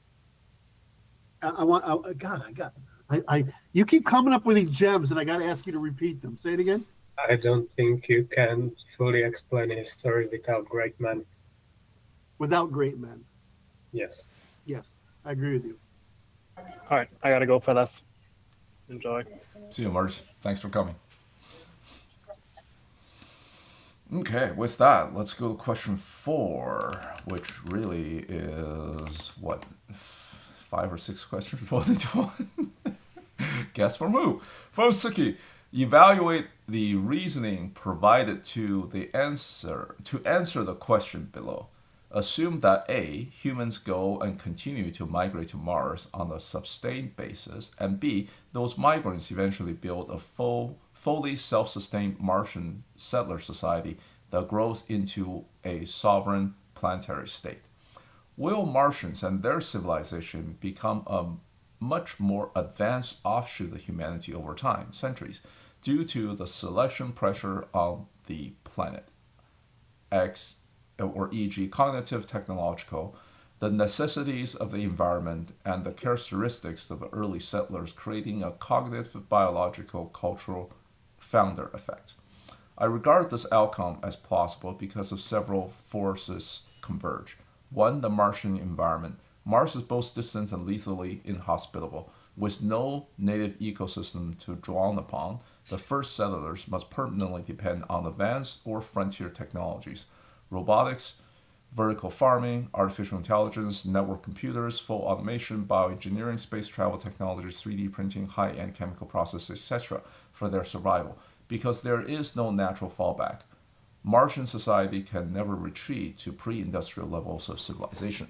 You keep coming up with these gems, and I got to ask you to repeat them. Say it again. I don't think you can fully explain history without great men. Without great men. Yes. Yes, I agree with you. All right, I gotta go, fellas. Enjoy. See you, Marge. Thanks for coming. Okay, with that, let's go to question 4, which really is, what, 5 or 6 questions rolled into one? Guess from who? From Suki. Evaluate the reasoning provided to answer the question below. Assume that A, humans go and continue to migrate to Mars on a sustained basis, and B, those migrants eventually build a fully self-sustained Martian settler society that grows into a sovereign planetary state. Will Martians and their civilization become a much more advanced offshoot of humanity over time, centuries, due to the selection pressure on the planet? E.g., cognitive, technological, the necessities of the environment, and the characteristics of the early settlers, creating a cognitive, biological, cultural founder effect. I regard this outcome as plausible because of several forces converge. 1, the Martian environment. Mars is both distant and lethally inhospitable. With no native ecosystem to draw upon, the first settlers must permanently depend on advanced or frontier technologies. Robotics, vertical farming, artificial intelligence, network computers, full automation, bioengineering, space travel technologies, 3D printing, high-end chemical processes, etc. for their survival, because there is no natural fallback. Martian society can never retreat to pre-industrial levels of civilization.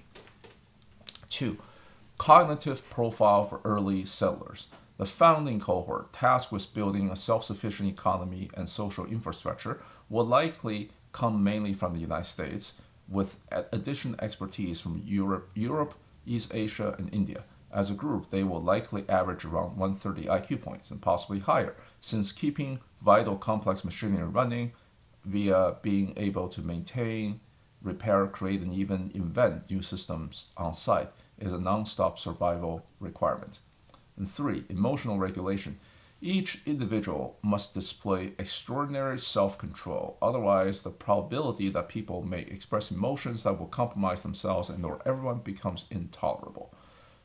2. Cognitive profile for early settlers. The founding cohort, tasked with building a self-sufficient economy and social infrastructure, will likely come mainly from the United States, with additional expertise from Europe, East Asia, and India. As a group, they will likely average around 130 IQ points, and possibly higher, since keeping vital complex machinery running via being able to maintain, repair, create, and even invent new systems on site is a non-stop survival requirement. And 3, emotional regulation. Each individual must display extraordinary self-control, otherwise the probability that people may express emotions that will compromise themselves and or everyone becomes intolerable.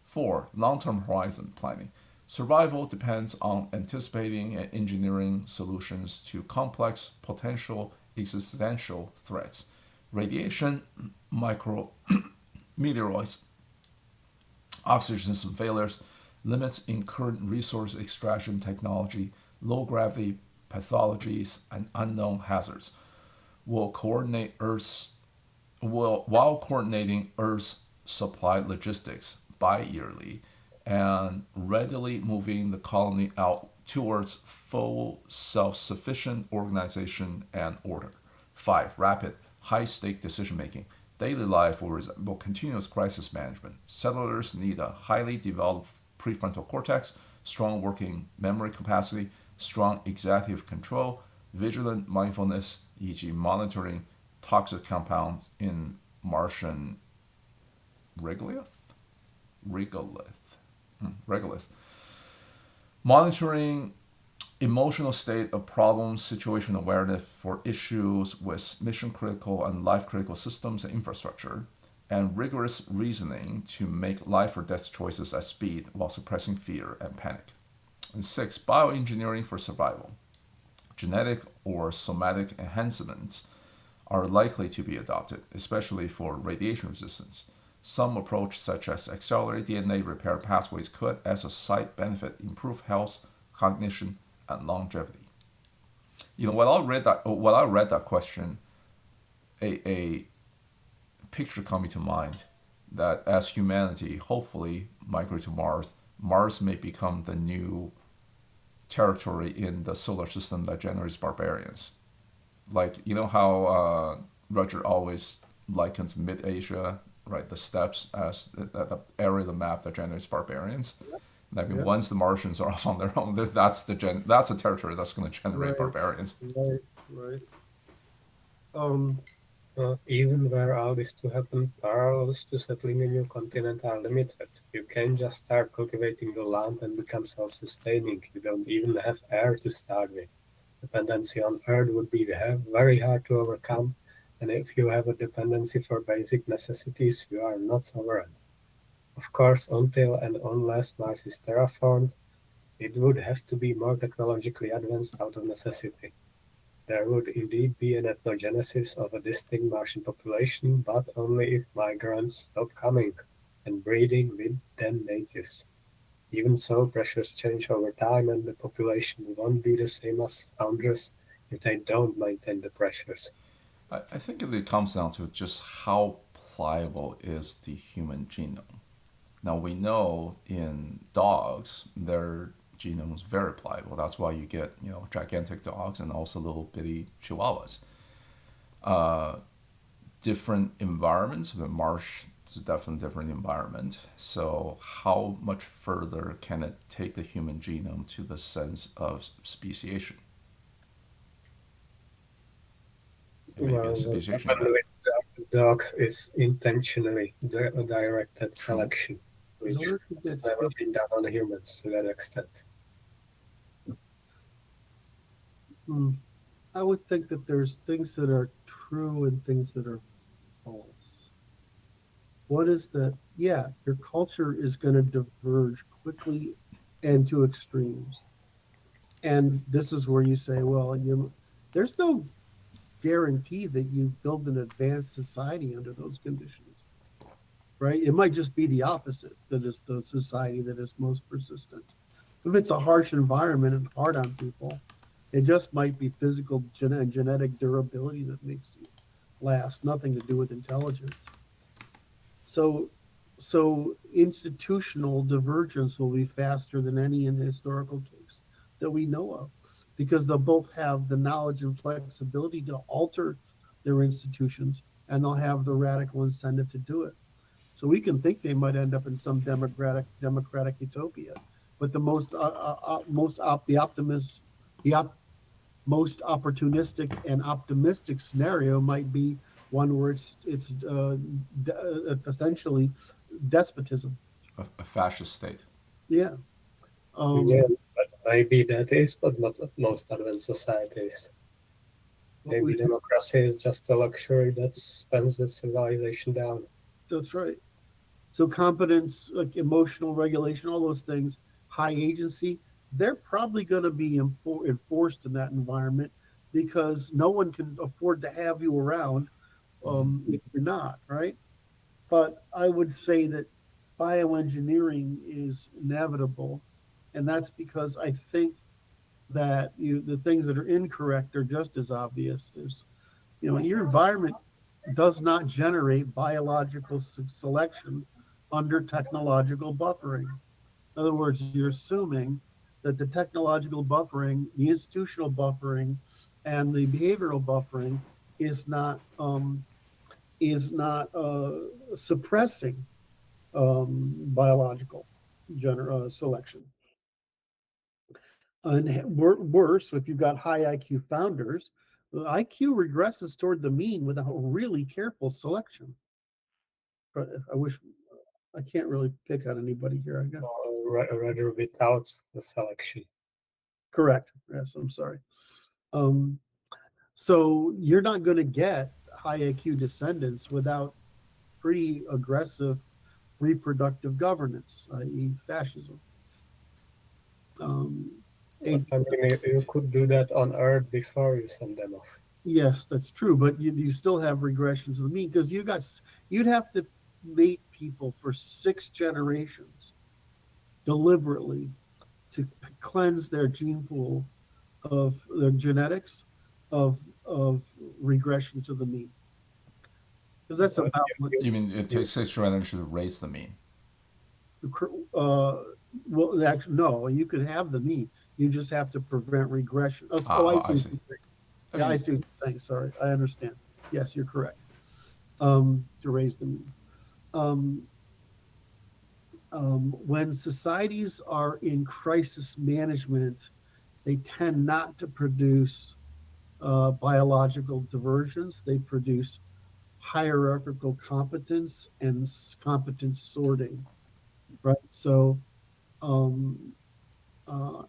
4, long-term horizon planning. Survival depends on anticipating and engineering solutions to complex potential existential threats. Radiation, meteoroids, oxygen system failures, limits in current resource extraction technology, low gravity pathologies, and unknown hazards while coordinating Earth's supply logistics bi-yearly and readily moving the colony out towards full self-sufficient organization and order. 5. Rapid, high-stake decision-making. Daily life will resemble continuous crisis management. Settlers need a highly developed prefrontal cortex, strong working memory capacity, strong executive control, vigilant mindfulness, e.g. monitoring toxic compounds in Martian regolith, monitoring emotional state of problems, situation awareness for issues with mission critical and life critical systems and infrastructure, and rigorous reasoning to make life or death choices at speed while suppressing fear and panic. And 6, bioengineering for survival. Genetic or somatic enhancements are likely to be adopted, especially for radiation resistance. Some approach, such as accelerated DNA repair pathways, could, as a side benefit, improve health, cognition, and longevity. When I read that question, a picture coming to mind that as humanity hopefully migrate to Mars, Mars may become the new territory in the solar system that generates barbarians. Like, you know how Roger always likens Mid-Asia, right, the steppes as the area of the map that generates barbarians. I mean, Yeah. once the Martians are off on their own, that's a territory that's going to generate Right. barbarians. Right. Even where all this to happen, parallels to settling a new continent are limited. You can't just start cultivating the land and become self-sustaining. You don't even have air to start with. Dependency on Earth would be very hard to overcome, and if you have a dependency for basic necessities, you are not sovereign. Of course, until and unless Mars is terraformed, it would have to be more technologically advanced out of necessity. There would indeed be an ethnogenesis of a distinct Martian population, but only if migrants stop coming and breeding with then natives. Even so, pressures change over time and the population won't be the same as founders if they don't maintain the pressures. I think it comes down to just how pliable is the human genome. Now we know in dogs their genome is very pliable. That's why you get gigantic dogs and also little bitty chihuahuas. Different environments. The marsh is a definitely different environment. So how much further can it take the human genome to the sense of speciation? Maybe a Well, what speciation happened event. with dogs is intentionally directed selection, In which order to has get never been done on humans to that extent. I would think that there's things that are true and things that are false. One is that, yeah, your culture is going to diverge quickly and to extremes. And this is where you say, well, there's no guarantee that you build an advanced society under those conditions, right? It might just be the opposite that is the society that is most persistent. If it's a harsh environment and hard on people, it just might be physical and genetic durability that makes you last, nothing to do with intelligence. So, so institutional divergence will be faster than any in the historical case that we know of, because they'll both have the knowledge and flexibility to alter their institutions, and they'll have the radical incentive to do it. So we can think they might end up in some democratic utopia, but the most opportunistic and optimistic scenario might be one where it's essentially despotism. A fascist state. Yeah. Yeah, but maybe that is, but not most advanced societies. Maybe democracy is just a luxury that spends the civilization down. That's right. So competence, like emotional regulation, all those things, high agency, they're probably going to be enforced in that environment because no one can afford to have you around if you're not, right? But I would say that bioengineering is inevitable, and that's because I think that the things that are incorrect are just as obvious. There's, your environment does not generate biological selection under technological buffering. In other words, you're assuming that the technological buffering, the institutional buffering, and the behavioral buffering is not suppressing biological selection. And worse, if you've got high IQ founders, the IQ regresses toward the mean without really careful selection. But I can't really pick on anybody here, I guess. Or rather without the selection. Correct. Yes, I'm sorry. So you're not going to get high IQ descendants without pretty aggressive reproductive governance, i.e., fascism. I mean, you could do that on Earth before you send them off. Yes, that's true, but you still have regression to the mean because you'd have to mate people for 6 generations deliberately to cleanse their gene pool of their genetics of regression to the mean. Because that's about what. You mean it takes 6 generations to raise the mean? Well, actually, no. You could have the mean. You just have to prevent regression. I see. Yeah, I mean, see what you're saying. Sorry, I understand. Yes, you're correct. To raise the mean. Um, when societies are in crisis management, they tend not to produce biological divergence. They produce hierarchical competence and competence sorting, right? So, um, uh,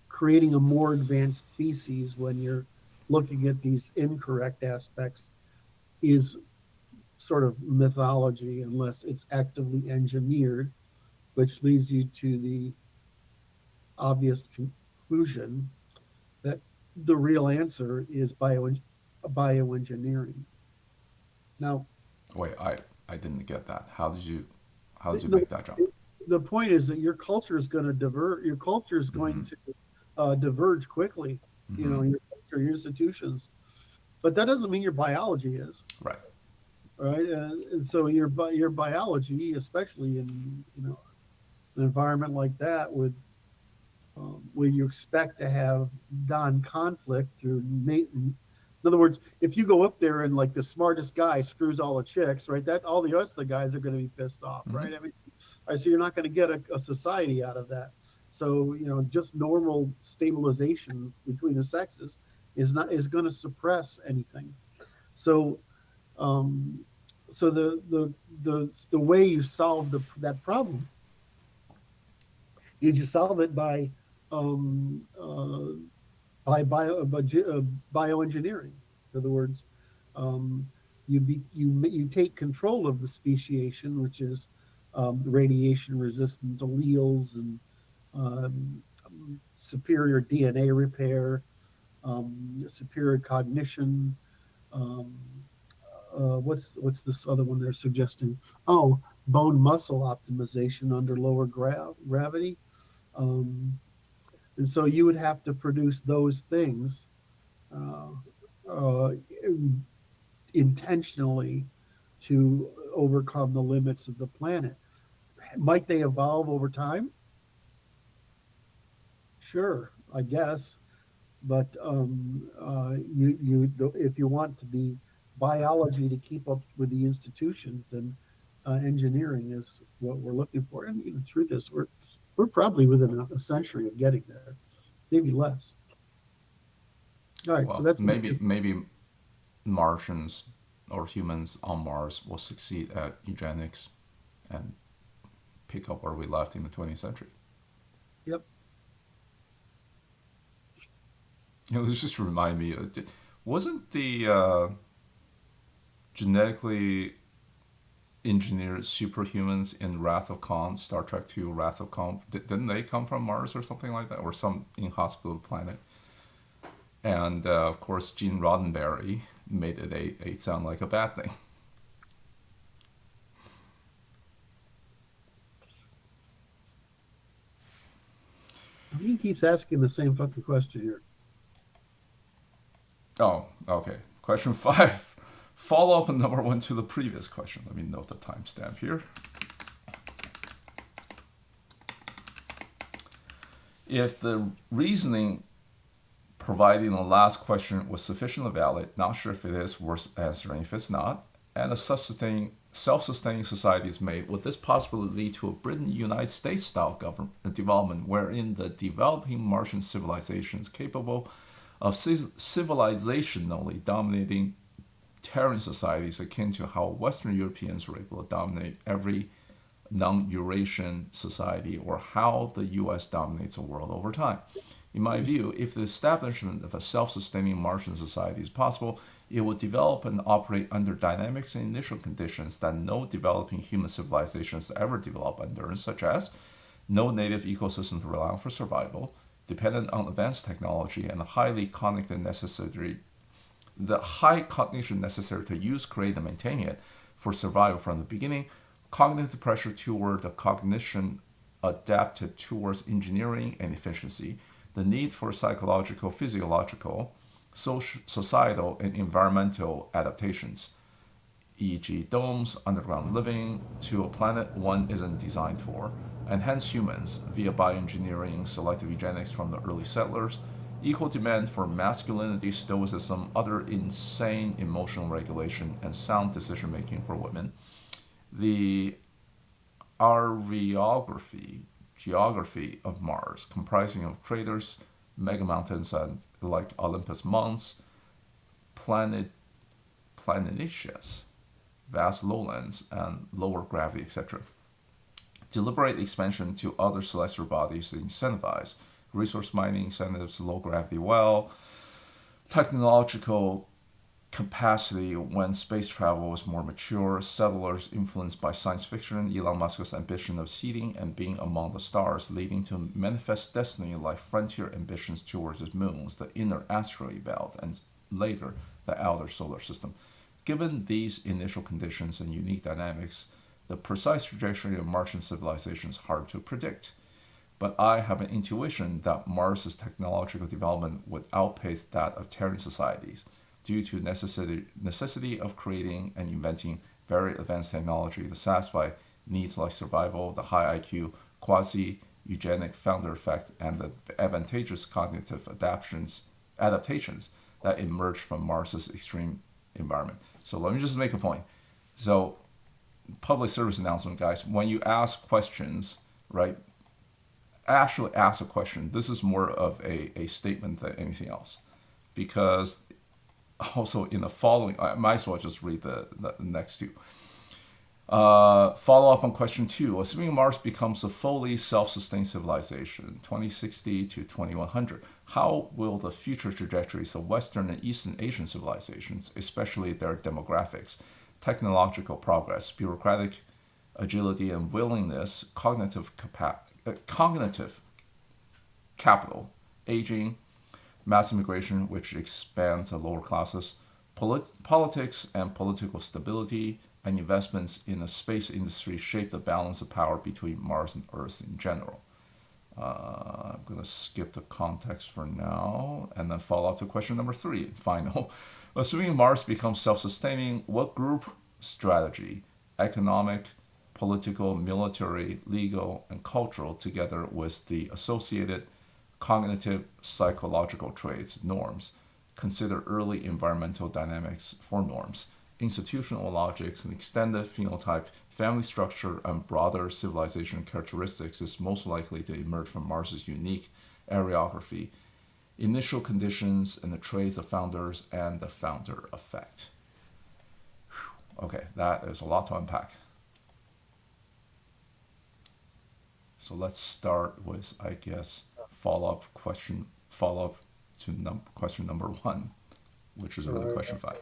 creating a more advanced species when you're looking at these incorrect aspects is sort of mythology unless it's actively engineered, which leads you to the obvious conclusion that the real answer is bioengineering. Now, wait, I didn't get that. How did you the, make that jump? the point is that your culture is going to divert. Your culture is going Mm-hmm. to diverge quickly. You Mm-hmm. know, your culture, your institutions, but that doesn't mean your biology is Right. right. And so your biology, especially in an environment like that, would where you expect to have non-conflict through mate. In other words, if you go up there and like the smartest guy screws all the chicks, right? That all the rest of the guys are going to be pissed off, Mm-hmm. right? I mean, right, so you're not going to get a society out of that. So just normal stabilization between the sexes is going to suppress anything. So um, so the way you solve that problem is you solve it um, uh, by bioengineering. In other words, um, you take control of the speciation, which is radiation resistant alleles and um, superior DNA repair, superior cognition. Um, what's this other one they're suggesting? Oh, bone muscle optimization under lower gravity. Um, and so you would have to produce those things uh, uh, intentionally to overcome the limits of the planet. Might they evolve over time? Sure, I guess. But if you want the biology to keep up with the institutions, then engineering is what we're looking for. And the truth is, we're probably within a century of getting there, maybe less. All right, so Well, that's maybe Martians or humans on Mars will succeed at eugenics and pick up where we left in the 20th century. yep. This just remind me, wasn't the genetically engineered superhumans in Wrath of Khan, Star Trek II, Wrath of Khan, didn't they come from Mars or something like that, or some inhospitable planet? And of course, Gene Roddenberry made it sound like a bad thing. He keeps asking the same fucking question here. Oh, okay. Question 5. Follow up number 1 to the previous question. Let me note the timestamp here. If the reasoning providing the last question was sufficiently valid, not sure if it is worth answering if it's not, and a self-sustaining society is made, would this possibly lead to a Britain-United States style development wherein the developing Martian civilization is capable of civilizationally dominating Terran societies akin to how Western Europeans were able to dominate every non-Eurasian society, or how the US dominates the world over time? In my view, if the establishment of a self-sustaining Martian society is possible, it will develop and operate under dynamics and initial conditions that no developing human civilizations ever develop under, such as no native ecosystem to rely on for survival, dependent on advanced technology, and the high cognition necessary to use, create, and maintain it for survival from the beginning, cognitive pressure toward the cognition adapted towards engineering and efficiency, the need for psychological, physiological, societal, and environmental adaptations, e.g., domes, underground living, to a planet one isn't designed for, and hence humans, via bioengineering, selective eugenics from the early settlers, equal demand for masculinity, stoicism, other insane emotional regulation, and sound decision making for women. The geography of Mars, comprising of craters, megamountains, and like Olympus Mons, planetitious, vast lowlands, and lower gravity, etc. Deliberate expansion to other celestial bodies to incentivize resource mining incentives, low gravity well, technological capacity when space travel was more mature, settlers influenced by science fiction, Elon Musk's ambition of seeding and being among the stars, leading to manifest destiny like frontier ambitions towards the moons, the inner asteroid belt, and later the outer solar system. Given these initial conditions and unique dynamics, the precise trajectory of Martian civilization is hard to predict. But I have an intuition that Mars's technological development would outpace that of Terran societies due to necessity of creating and inventing very advanced technology to satisfy needs like survival, the high IQ, quasi-eugenic founder effect, and the advantageous cognitive adaptations that emerge from Mars's extreme environment. So let me just make a point. So public service announcement, guys, when you ask questions, right, actually ask a question. This is more of a statement than anything else. Because also in the following, I might as well just read the next two. Follow up on question 2. Assuming Mars becomes a fully self-sustained civilization, 2060 to 2100, how will the future trajectories of Western and Eastern Asian civilizations, especially their demographics, technological progress, bureaucratic agility and willingness, cognitive capital, aging, mass immigration, which expands the lower classes, politics and political stability, and investments in the space industry shape the balance of power between Mars and Earth in general. I'm going to skip the context for now and then follow up to question number 3, final. Assuming Mars becomes self-sustaining, what group strategy, economic, political, military, legal, and cultural, together with the associated cognitive psychological traits, norms, consider early environmental dynamics for norms, institutional logics, and extended phenotype, family structure, and broader civilization characteristics is most likely to emerge from Mars's unique areography, initial conditions, and the traits of founders and the founder effect. Okay, that is a lot to unpack. So let's start with, I guess, follow-up to question number 1, which is really question 5.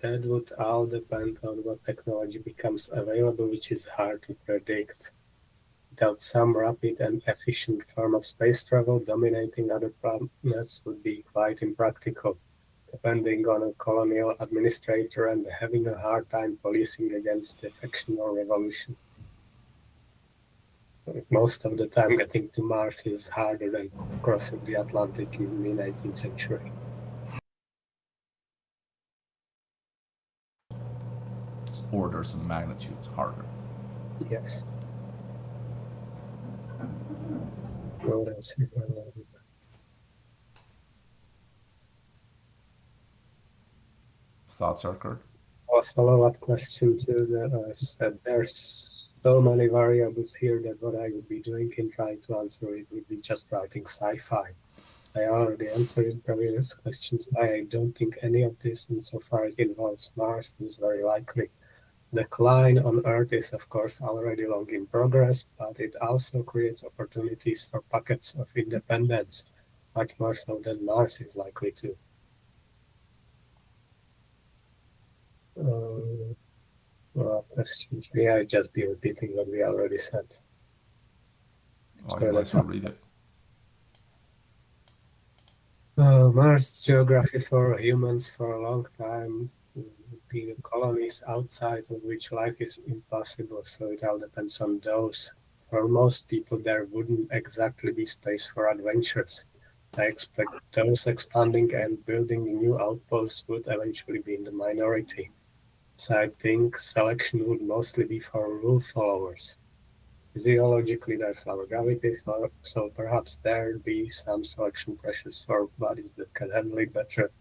That would all depend on what technology becomes available, which is hard to predict. Without some rapid and efficient form of space travel, dominating other planets would be quite impractical, depending on a colonial administrator and having a hard time policing against defection or revolution. Most of the time, getting to Mars is harder than crossing the Atlantic in the 19th century. Orders of magnitude harder. Yes. What else is relevant? Thoughts, Curt? A follow-up question to that there's so many variables here that what I would be doing in trying to answer it would be just writing sci-fi. I already answered in previous questions. I don't think any of this, insofar it involves Mars, is very likely. Decline on Earth is, of course, already long in progress, but it also creates opportunities for pockets of independence, much more so than Mars is likely to. Question 3, I'd just be repeating what we already said. You might as well read it. Mars geography for humans for a long time would be the colonies outside of which life is impossible, so it all depends on those. For most people, there wouldn't exactly be space for adventures. I expect those expanding and building new outposts would eventually be in the minority. So I think selection would mostly be for rule followers. Physiologically, there's our gravity, so perhaps there be some selection pressures for bodies that can handle it better.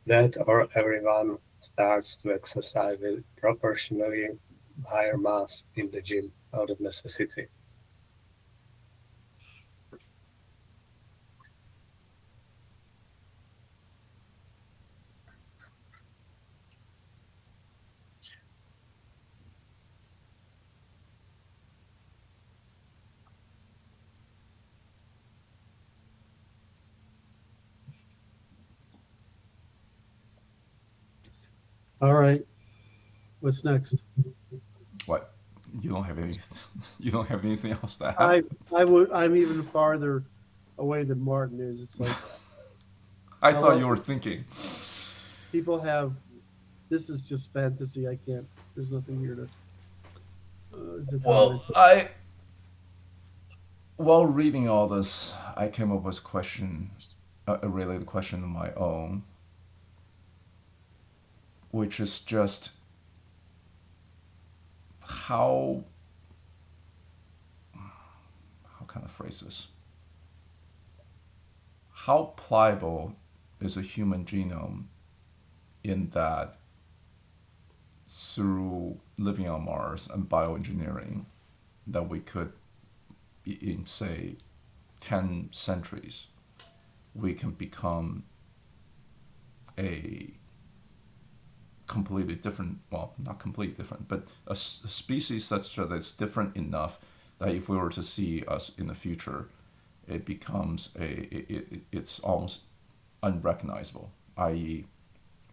That or everyone starts to exercise with proportionally higher mass in the gym out of necessity. All right. What's next? What? You don't have any. You don't have anything else to add? I'm even farther away than Martin is. It's like I thought hello, you were thinking. people have. This is just fantasy. I can't. There's nothing here to Well, comment. while reading all this, I came up with a related question of my own, which is just how can I phrase this? How pliable is a human genome in that through living on Mars and bioengineering that we could, in say 10 centuries, we can become a completely different, well, not completely different, but a species such that it's different enough that if we were to see us in the future, it becomes it's almost unrecognizable, i.e.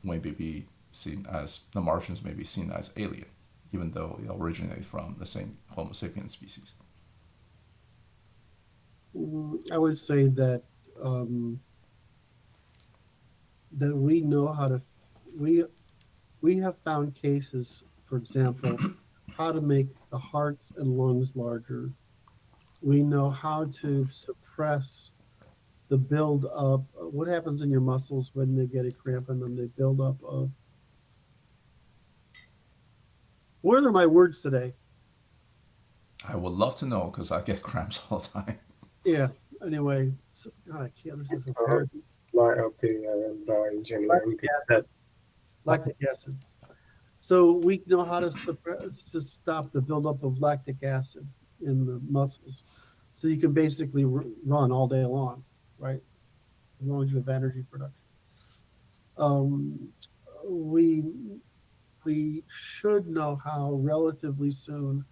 maybe be seen as, the Martians may be seen as alien, even though they originate from the same Homo sapiens species. I would say that that we know how to we have found cases, for example, how to make the hearts and lungs larger. We know how to suppress the build up. What happens in your muscles when they get a cramp and then they build up of. What are my words today? I would love to know because I get cramps all the time. Yeah. Anyway, so, God, I can't. This is a therapy. My opinion and bioengineering Lactic is that Lactic acid. So we know how to suppress, to stop the buildup of lactic acid in the muscles. So you can basically run all day long, right? As long as you have energy production. Um, we we should know how relatively soon.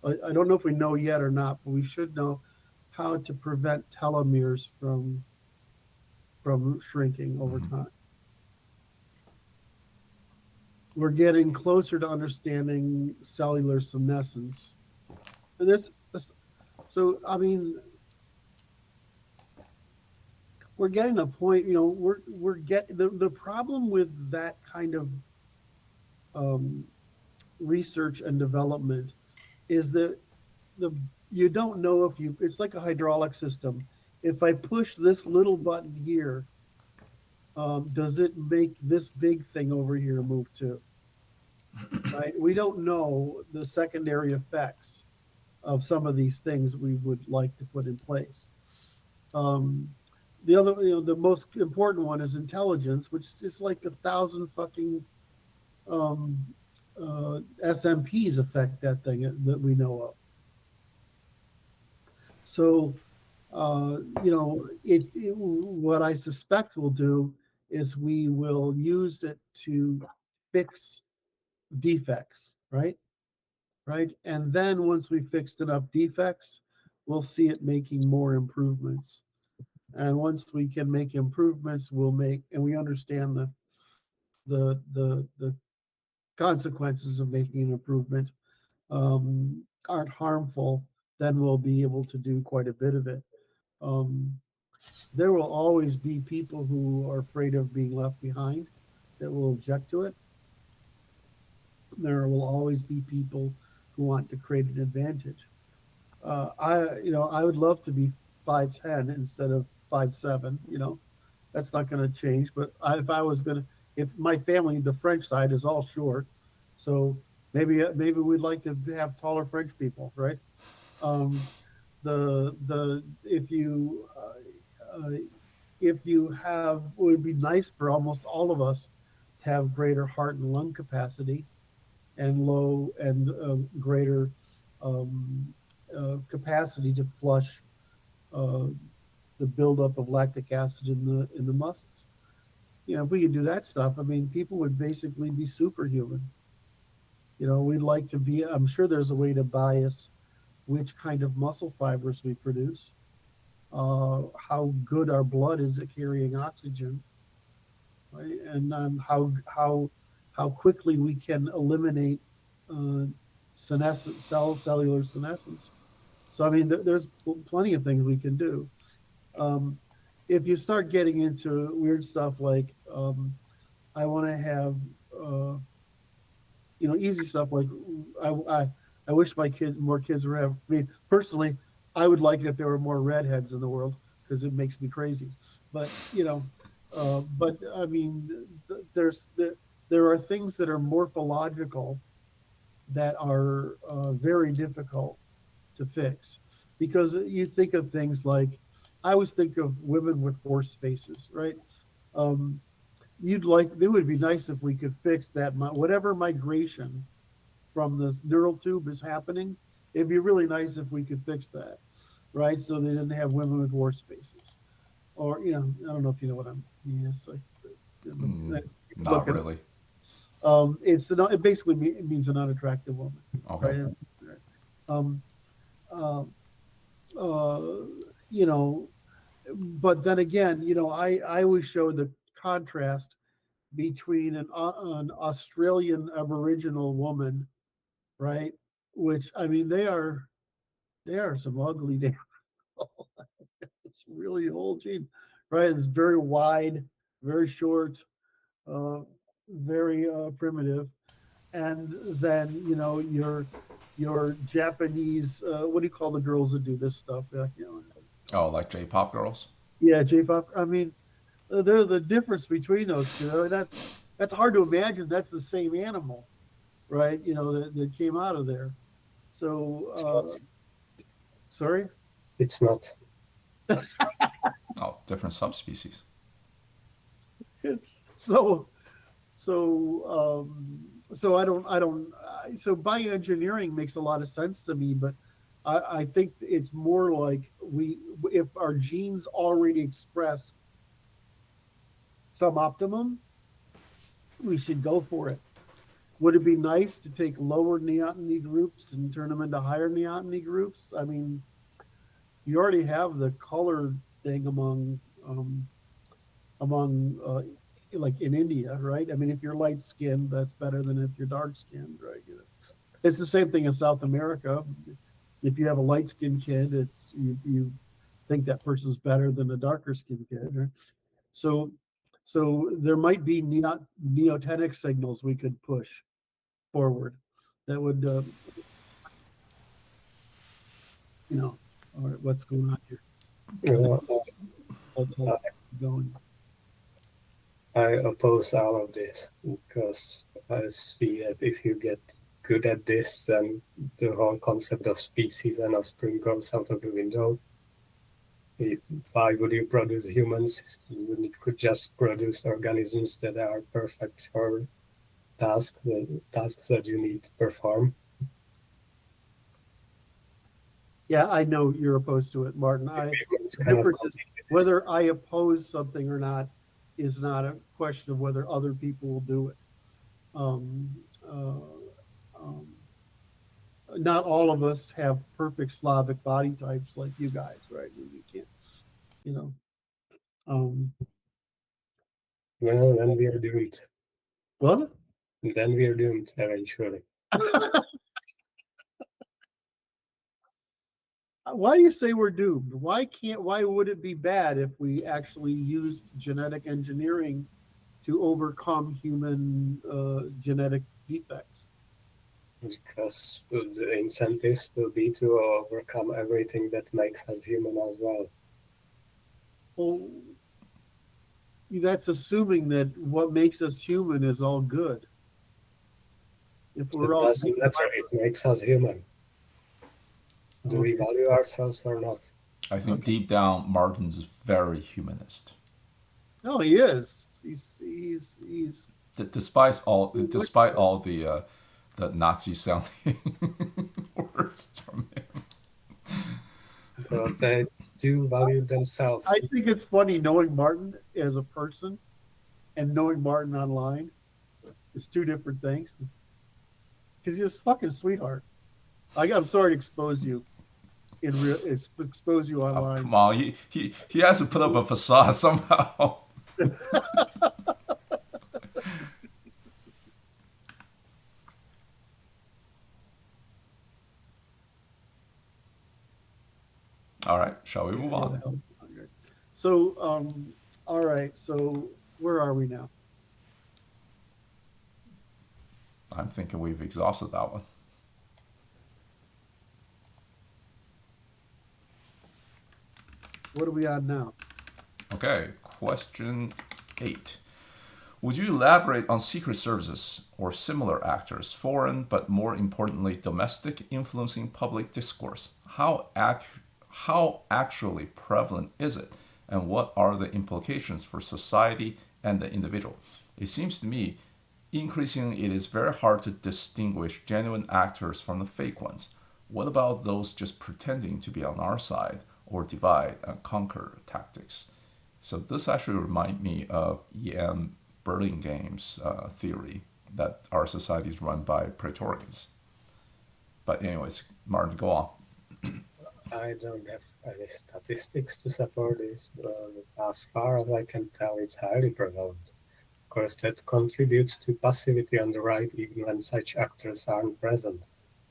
I don't know if we know yet or not, but we should know how to prevent telomeres from shrinking over time. We're getting closer to understanding cellular senescence. And so I mean, we're getting a point. We're getting the problem with that kind of research and development is that you don't know if you. It's like a hydraulic system. If I push this little button here, does it make this big thing over here move too? Right? We don't know the secondary effects of some of these things we would like to put in place. The other, the most important one is intelligence, which is like 1,000 fucking SMPs affect that thing that we know of. So, what I suspect we'll do is we will use it to fix defects, right? Right. And then once we fixed enough defects, we'll see it making more improvements. And once we can make improvements, and we understand the consequences of making an improvement aren't harmful, then we'll be able to do quite a bit of it. There will always be people who are afraid of being left behind that will object to it. There will always be people who want to create an advantage. I would love to be 5'10" instead of 5'7". That's not going to change. But if my family, the French side, is all short, so maybe we'd like to have taller French people, right? The if you have, it would be nice for almost all of us to have greater heart and lung capacity and low and greater um, capacity to flush uh, the buildup of lactic acid in the muscles. If we could do that stuff, I mean, people would basically be superhuman. We'd like to be. I'm sure there's a way to bias which kind of muscle fibers we produce, how good our blood is at carrying oxygen, right? And how quickly we can eliminate cellular senescence. So I mean, there's plenty of things we can do. Um, if you start getting into weird stuff like I want to have easy stuff like I, I I wish more kids were have. I mean, personally, I would like it if there were more redheads in the world because it makes me crazy. But but I mean, there are things that are morphological that are very difficult to fix because you think of things like I always think of women with forced spaces, right? Um, it would be nice if we could fix that whatever migration from this neural tube is happening. It'd be really nice if we could fix that, right? So they didn't have women with war spaces, or I don't know if you know what I mean. It's like Not really. It basically it means an unattractive woman, Okay. right? Um, uh, uh, you know, but then again, I always show the contrast between an Australian Aboriginal woman, right? Which I mean, they are some ugly damn. It's really old gene, right? It's very wide, very short, uh, very primitive, and then your Japanese. What do you call the girls that do this stuff? Oh, like J-pop girls? Yeah, J-pop. I mean, there's the difference between those two. I mean, that's hard to imagine. That's the same animal, right? That came out of there. So, It's not. sorry. It's not. Oh, different subspecies. So so so bioengineering makes a lot of sense to me, but I think it's more like if our genes already express some optimum, we should go for it. Would it be nice to take lower neoteny groups and turn them into higher neoteny groups? I mean, you already have the color thing among like in India, right? I mean, if you're light skinned, that's better than if you're dark skinned, right? It's the same thing in South America. If you have a light skinned kid, it's you think that person's better than a darker skinned kid, right? So so there might be neotenic signals we could push forward that would all right, what's going on here? Uh, Let's keep going. I oppose all of this because I see that if you get good at this, then the whole concept of species and offspring goes out of the window. Why would you produce humans? You could just produce organisms that are perfect for tasks that you need to perform. Yeah, I know you're opposed to it, Martin. It's The kind of difference is complicated. whether I oppose something or not is not a question of whether other people will do it. Um, uh, um, Not all of us have perfect Slavic body types like you guys, right? You can't, you know. Um, Well, then we are doomed. what? Then we are doomed eventually. Why do you say we're doomed? Why would it be bad if we actually used genetic engineering to overcome human genetic defects? Because the incentives will be to overcome everything that makes us human as well. Well, that's assuming that what makes us human is all good. If It we're all doesn't matter, it makes us human. Do we value ourselves or not? I think deep down, Martin's very humanist. No, he is. He's Despite all the Nazi sounding words from him. So they do value themselves. I think it's funny knowing Martin as a person and knowing Martin online is two different things. Because he's a fucking sweetheart. I'm sorry to expose you expose you online. Oh, come on, he has to put up a facade somehow. All right, shall we move on? So, all right. So, where are we now? I'm thinking we've exhausted that one. What are we on now? Okay, question 8. Would you elaborate on secret services or similar actors, foreign but more importantly domestic, influencing public discourse? How actually prevalent is it, and what are the implications for society and the individual? It seems to me increasingly it is very hard to distinguish genuine actors from the fake ones. What about those just pretending to be on our side, or divide and conquer tactics? So this actually reminds me of E.M. Burlingame's theory that our society is run by Praetorians. But anyways, Martin, go on. I don't have any statistics to support this, but as far as I can tell, it's highly prevalent. Of course, that contributes to passivity on the right even when such actors aren't present.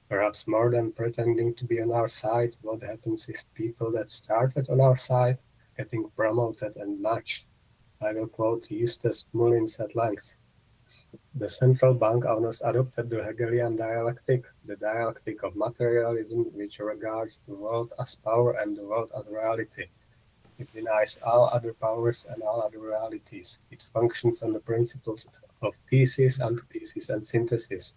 Perhaps more than pretending to be on our side, what happens is people that started on our side getting promoted and matched. I will quote Eustace Mullins at length. The central bank owners adopted the Hegelian dialectic, the dialectic of materialism, which regards the world as power and the world as reality. It denies all other powers and all other realities. It functions on the principles of thesis, antithesis, and synthesis.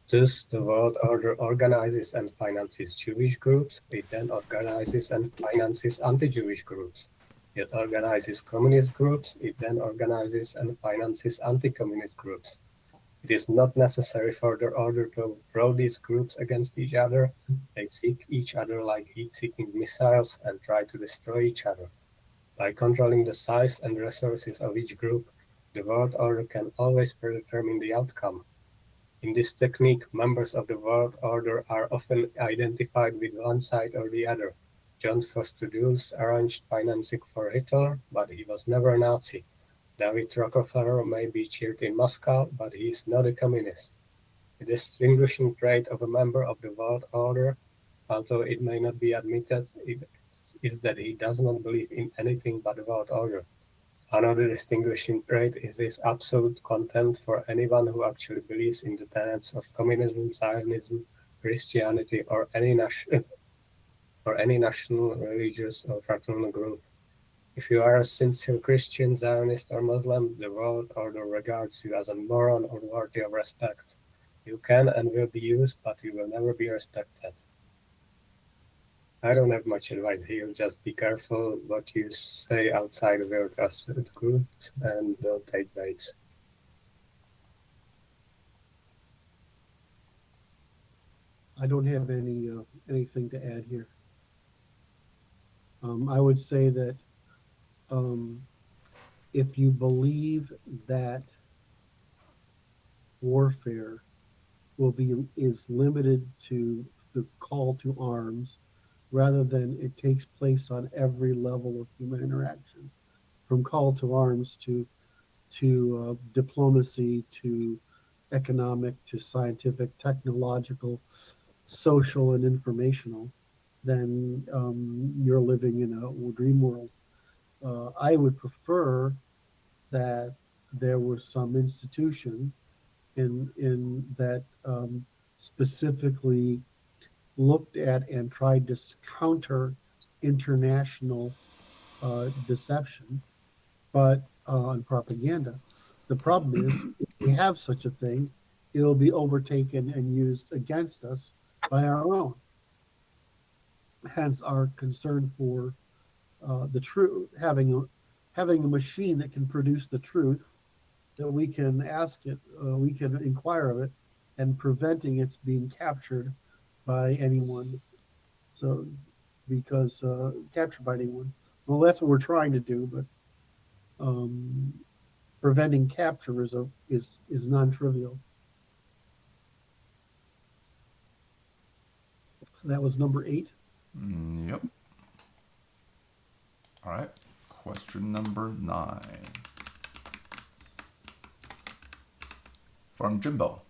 Thus, the world order organizes and finances Jewish groups. It then organizes and finances anti-Jewish groups. It organizes communist groups. It then organizes and finances anti-communist groups. It is not necessary for the order to throw these groups against each other. They seek each other like heat-seeking missiles and try to destroy each other. By controlling the size and resources of each group, the world order can always predetermine the outcome. In this technique, members of the world order are often identified with one side or the other. John Foster Dulles arranged financing for Hitler, but he was never a Nazi. David Rockefeller may be cheered in Moscow, but he is not a communist. The distinguishing trait of a member of the world order, although it may not be admitted, is that he does not believe in anything but the world order. Another distinguishing trait is his absolute contempt for anyone who actually believes in the tenets of communism, Zionism, Christianity, or any national, religious, or fraternal group. If you are a sincere Christian, Zionist, or Muslim, the world order regards you as a moron or worthy of respect. You can and will be used, but you will never be respected. I don't have much advice here. Just be careful what you say outside of your trusted groups and don't take baits. I don't have anything to add here. I would say that if you believe that warfare is limited to the call to arms, rather than it takes place on every level of human interaction, from call to arms to diplomacy, to economic, to scientific, technological, social, and informational, then you're living in a dream world. I would prefer that there was some institution in that specifically looked at and tried to counter international deception, but on propaganda. The problem is, if we have such a thing, it'll be overtaken and used against us by our own. hence our concern for the truth, having a machine that can produce the truth, that we can ask it, we can inquire of it, and preventing its being captured by anyone. So, because captured by anyone, well, that's what we're trying to do, but preventing capture is non-trivial. So that was number 8. Yep. All right. Question number 9. From Jimbo.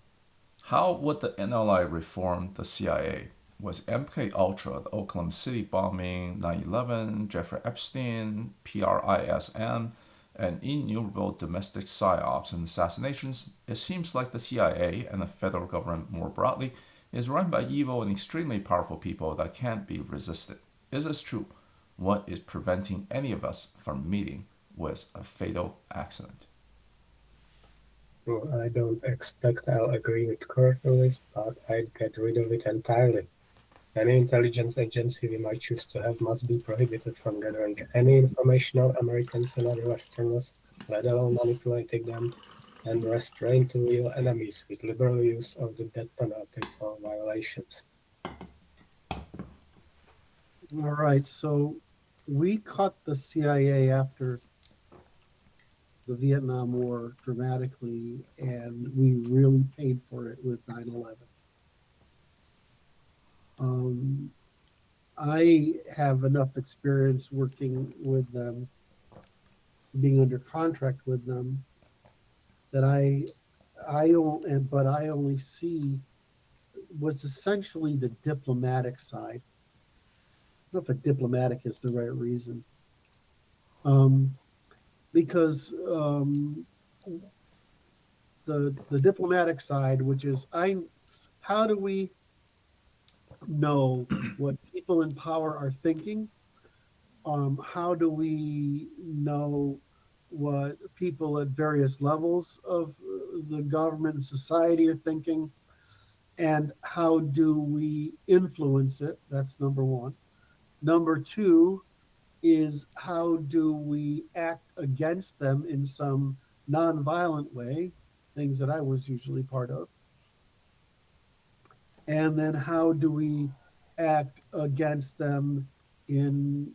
How would the NLI reform the CIA? Was MK Ultra, the Oklahoma City bombing, 9/11, Jeffrey Epstein, PRISM, and innumerable domestic psyops and assassinations? It seems like the CIA and the federal government more broadly is run by evil and extremely powerful people that can't be resisted. Is this true? What is preventing any of us from meeting with a fatal accident? Well, I don't expect I'll agree with Curt on this, but I'd get rid of it entirely. Any intelligence agency we might choose to have must be prohibited from gathering any information on Americans and other Westerners, let alone manipulating them, and restrained to real enemies with liberal use of the death penalty for violations. All right, so we cut the CIA after the Vietnam War dramatically, and we really paid for it with 9/11. I have enough experience working with them, being under contract with them, that I only see was essentially the diplomatic side. I don't know if diplomatic is the right reason. Because the diplomatic side, which is how do we know what people in power are thinking? How do we know what people at various levels of the government and society are thinking? And how do we influence it? That's number 1. Number 2 is how do we act against them in some nonviolent way, things that I was usually part of. And then how do we act against them in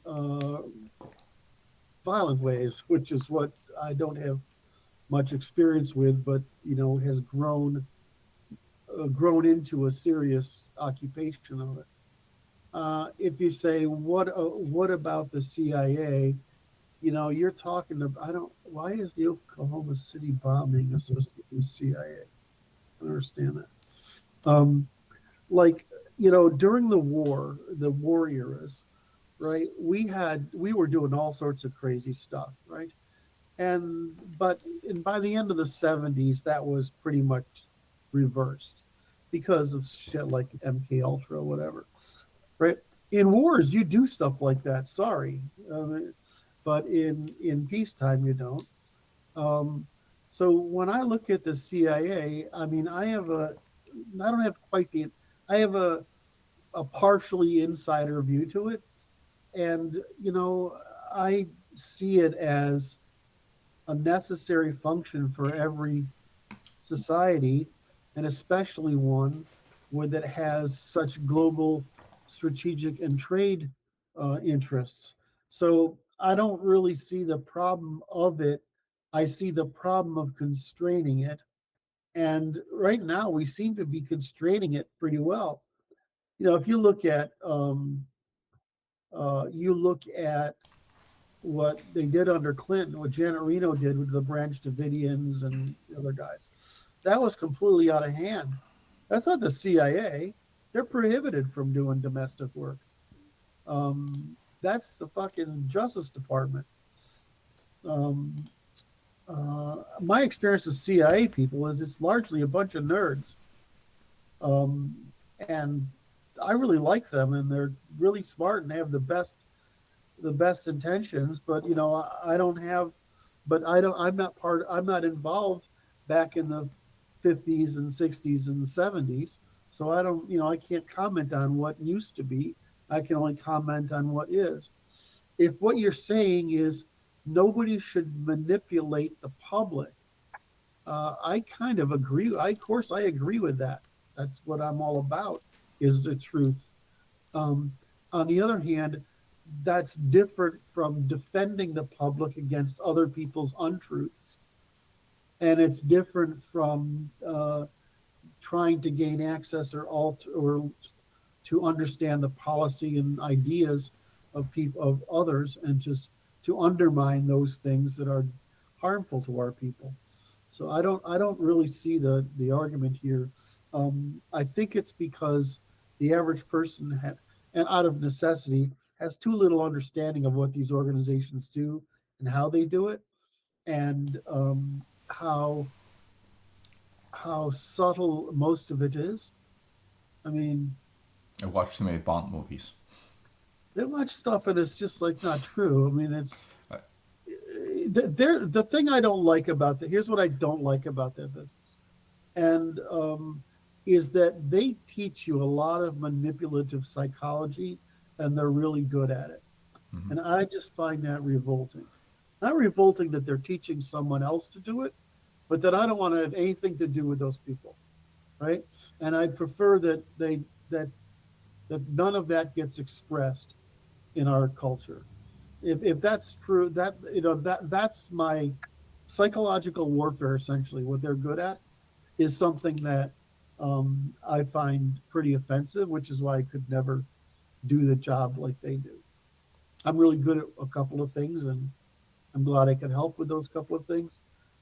violent ways, which is what I don't have much experience with, but has grown into a serious occupation of it. If you say what about the CIA, you're talking about, why is the Oklahoma City bombing associated with CIA? I don't understand that. During the war eras, right? We were doing all sorts of crazy stuff, right? And by the end of the 70s, that was pretty much reversed because of shit like MK Ultra or whatever, right? In wars, you do stuff like that. Sorry, but in peacetime, you don't. So when I look at the CIA, I mean, I don't have quite I have a partially insider view to it, and I see it as a necessary function for every society, and especially one that has such global strategic and trade interests. So I don't really see the problem of it. I see the problem of constraining it. And right now we seem to be constraining it pretty well. If you look at what they did under Clinton, what Janet Reno did with the Branch Davidians and the other guys, that was completely out of hand. That's not the CIA. They're prohibited from doing domestic work. That's the fucking Justice Department. My experience with CIA people is it's largely a bunch of nerds. And I really like them, and they're really smart and they have the best intentions, but I'm not involved back in the 50s and 60s and 70s, so I can't comment on what used to be. I can only comment on what is. If what you're saying is nobody should manipulate the public, I kind of agree. Of course, I agree with that. That's what I'm all about, is the truth. Um, on the other hand, that's different from defending the public against other people's untruths. And it's different from trying to gain access or to understand the policy and ideas of people, of others, and to undermine those things that are harmful to our people. So I don't really see the argument here. I think it's because the average person and out of necessity, has too little understanding of what these organizations do and how they do it, and how subtle most of it is. I mean, I watched too many Bond movies. they watch stuff and it's just like not true. I mean, it's Right. the thing I don't like about that. Here's what I don't like about their business, and is that they teach you a lot of manipulative psychology, and they're really good at it. Mhm. And I just find that revolting. Not revolting that they're teaching someone else to do it, but that I don't want to have anything to do with those people, right? And I prefer that that none of that gets expressed in our culture. If that's true, that that's my psychological warfare. Essentially, what they're good at is something that I find pretty offensive, which is why I could never do the job like they do. I'm really good at a couple of things, and I'm glad I can help with those couple of things,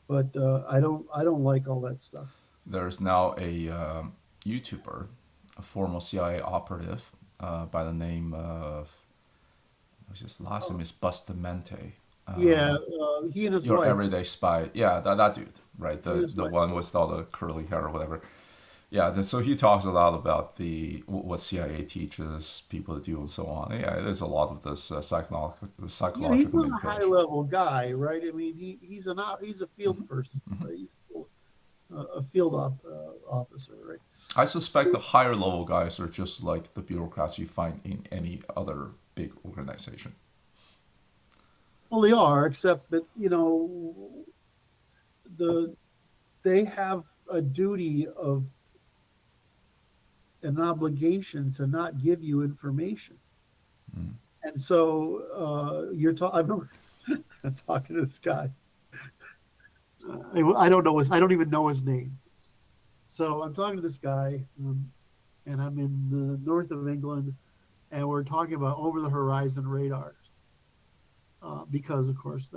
but I don't like all that stuff. There's now a YouTuber, a former CIA operative by the name of, his last name is Bustamante. Yeah, he and his Your wife. everyday spy. Yeah, that dude, right? He and his The wife. one with all the curly hair or whatever. Yeah, so he talks a lot about what CIA teaches people to do and so on. Yeah, there's a lot of this Yeah, he's psychological not a high manipulation. level guy, right? I mean, he's a field person, right? He's a field officer, right? I suspect the So, higher level guys are just like the bureaucrats you find in any other big organization. well, they are, except that the they have a duty of an obligation to not give you information. Mm. And so you're talking. I remember talking to this guy. I don't know I don't even know his name. So I'm talking to this guy, and I'm in the north of England, and we're talking about over the horizon radars, because of course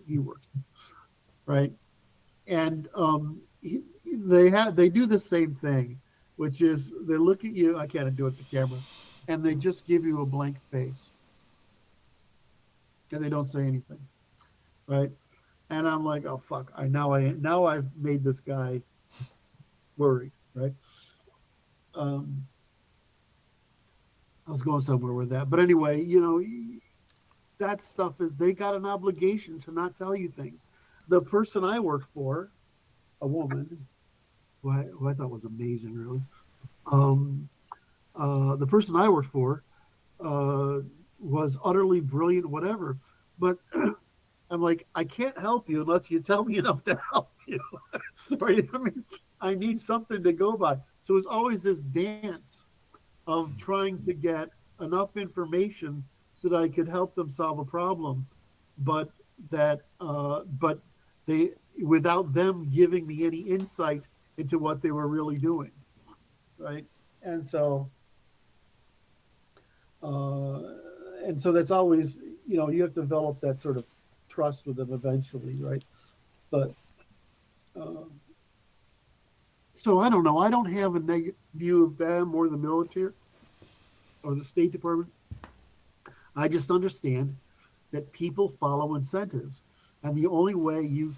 he works, right? And they do the same thing, which is they look at you. I can't do it to camera, and they just give you a blank face, and they don't say anything, right? And I'm like, oh fuck! Now I've made this guy worried, right? Um, I was going somewhere with that, but anyway, that stuff is they got an obligation to not tell you things. The person I worked for, a woman, who I thought was amazing, really. Um, the person I worked for was utterly brilliant, whatever. But I'm like, I can't help you unless you tell me enough to help you. Right? I mean, I need something to go by. So it's always this dance of trying to get enough information so that I could help them solve a problem, but but they without them giving me any insight into what they were really doing, right? And so uh, that's always you have to develop that sort of trust with them eventually, right? But uh, so I don't know. I don't have a negative view of them or the military or the State Department. I just understand that people follow incentives, and the only way you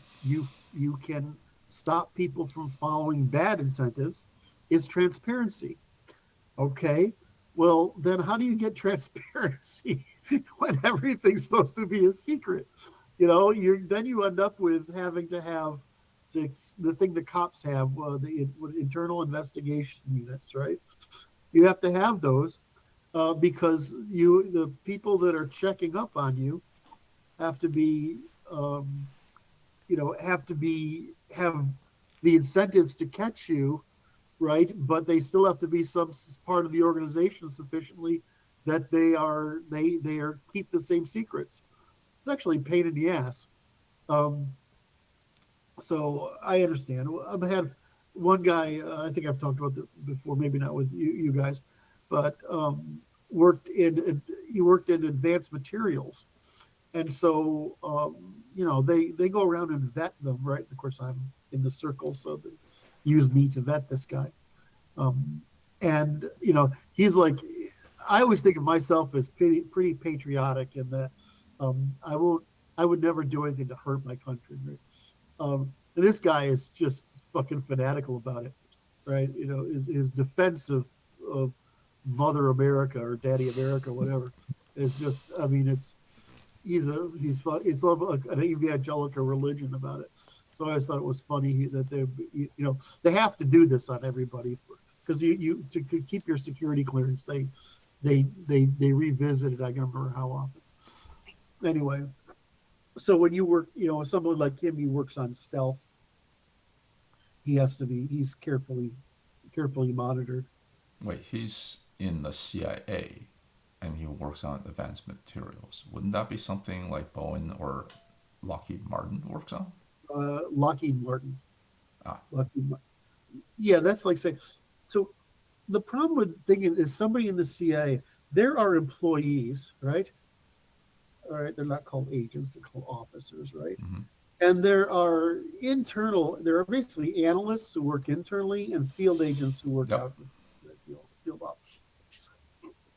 can stop people from following bad incentives is transparency. Okay, well then how do you get transparency when everything's supposed to be a secret? Then you end up with having to have the thing the cops have, the internal investigation units, right? You have to have those because the people that are checking up on you have to be, have the incentives to catch you, right? But they still have to be some part of the organization sufficiently that they are keep the same secrets. It's actually a pain in the ass. So I understand. I've had one guy. I think I've talked about this before, maybe not with you guys, but he worked in advanced materials, and so they go around and vet them, right? Of course, I'm in the circle, so they use me to vet this guy. And he's like, I always think of myself as pretty patriotic in that I would never do anything to hurt my country, right? And this guy is just fucking fanatical about it, right? His defense of Mother America or Daddy America, whatever, is just, I mean, it's an evangelical religion about it. So I always thought it was funny that they have to do this on everybody because you to keep your security clearance. They revisit it. I can't remember how often. Anyway, so when you work, someone like him, he works on stealth. He's carefully monitored. Wait, he's in the CIA and he works on advanced materials. Wouldn't that be something like Boeing or Lockheed Martin works on? Lockheed Martin. Lockheed Martin. Yeah, that's like saying. So the problem with thinking is somebody in the CIA, there are employees, right? All right, they're not called agents, they're called officers, right? Mm-hmm. And there are basically analysts who work internally and field agents who work out in the field office.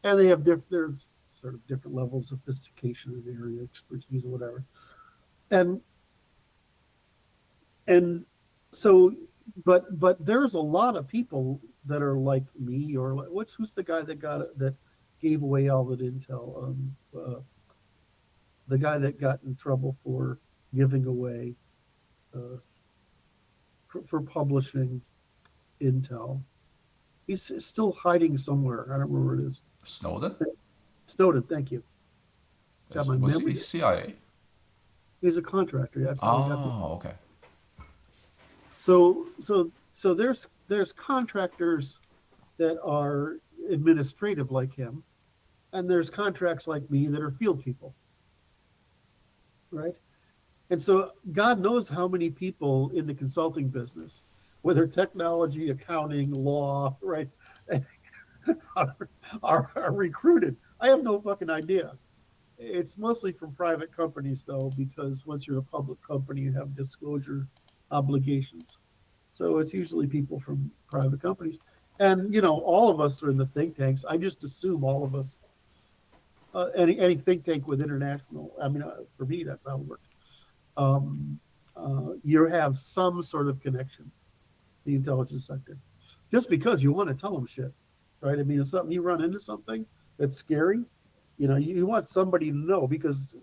And they have there's sort of different levels of sophistication in area expertise or whatever. And so, but there's a lot of people that are like me or who's the guy that gave away all that intel? The guy that got in trouble for giving away for publishing intel. He's still hiding somewhere. I don't remember where it is. Snowden, thank you. Got my was memory. he CIA? He's a contractor. That's how he got okay. So there's contractors that are administrative like him, and there's contracts like me that are field people. Right? And so God knows how many people in the consulting business, whether technology, accounting, law, right, are recruited. I have no fucking idea. It's mostly from private companies, though, because once you're a public company, you have disclosure obligations. So it's usually people from private companies. And, all of us are in the think tanks. I just assume all of us, any think tank with international, for me, that's how it works. You have some sort of connection to the intelligence sector. Just because you want to tell them shit, right? If you run into something that's scary, you want somebody to know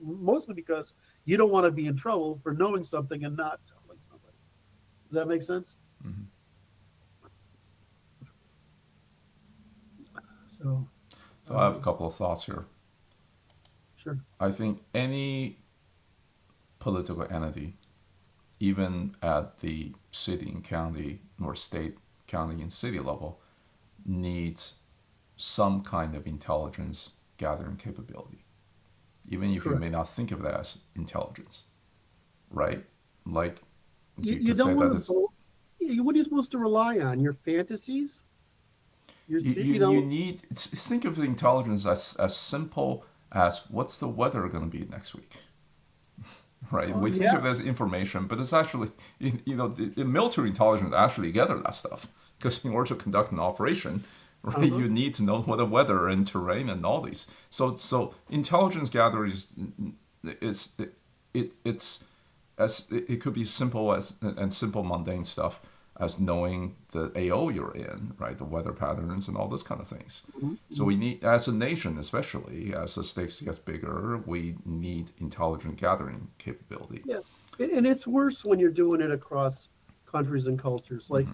mostly because you don't want to be in trouble for knowing something and not telling somebody. Does that make sense? Mm-hmm. So I have a couple of thoughts here. Sure. I think any political entity, even at the city and county or state, county and city level, needs some kind of intelligence gathering capability, even if Correct. you may not think of that as intelligence, right? Like you don't want to. What are you supposed to rely on? Your fantasies? You need. Think of the intelligence as simple as what's the weather going to be next week. Right, we think of it as information, but it's actually, the military intelligence actually gather that stuff because in order to conduct an operation, right, you need to know what the weather and terrain and all these. So intelligence gathering it could be simple and simple mundane stuff as knowing the AO you're in, right, the weather patterns and all this kind of things. Mm-hmm. So we need, as a nation, especially as the stakes get bigger, we need intelligence gathering capability. Yeah, and it's worse when you're doing it across countries and cultures. Like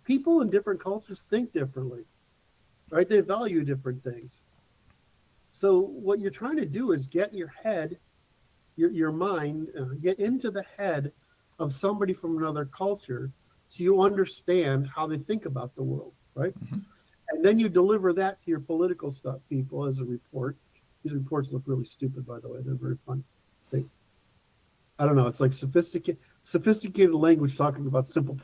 people in different cultures think differently. right? They value different things. So what you're trying to do is get your head, your mind, get into the head of somebody from another culture, so you understand how they think about the world, right? Mhm. And then you deliver that to your political stuff people as a report. These reports look really stupid, by the way. They're very fun. I don't know. It's like sophisticated language talking about simple.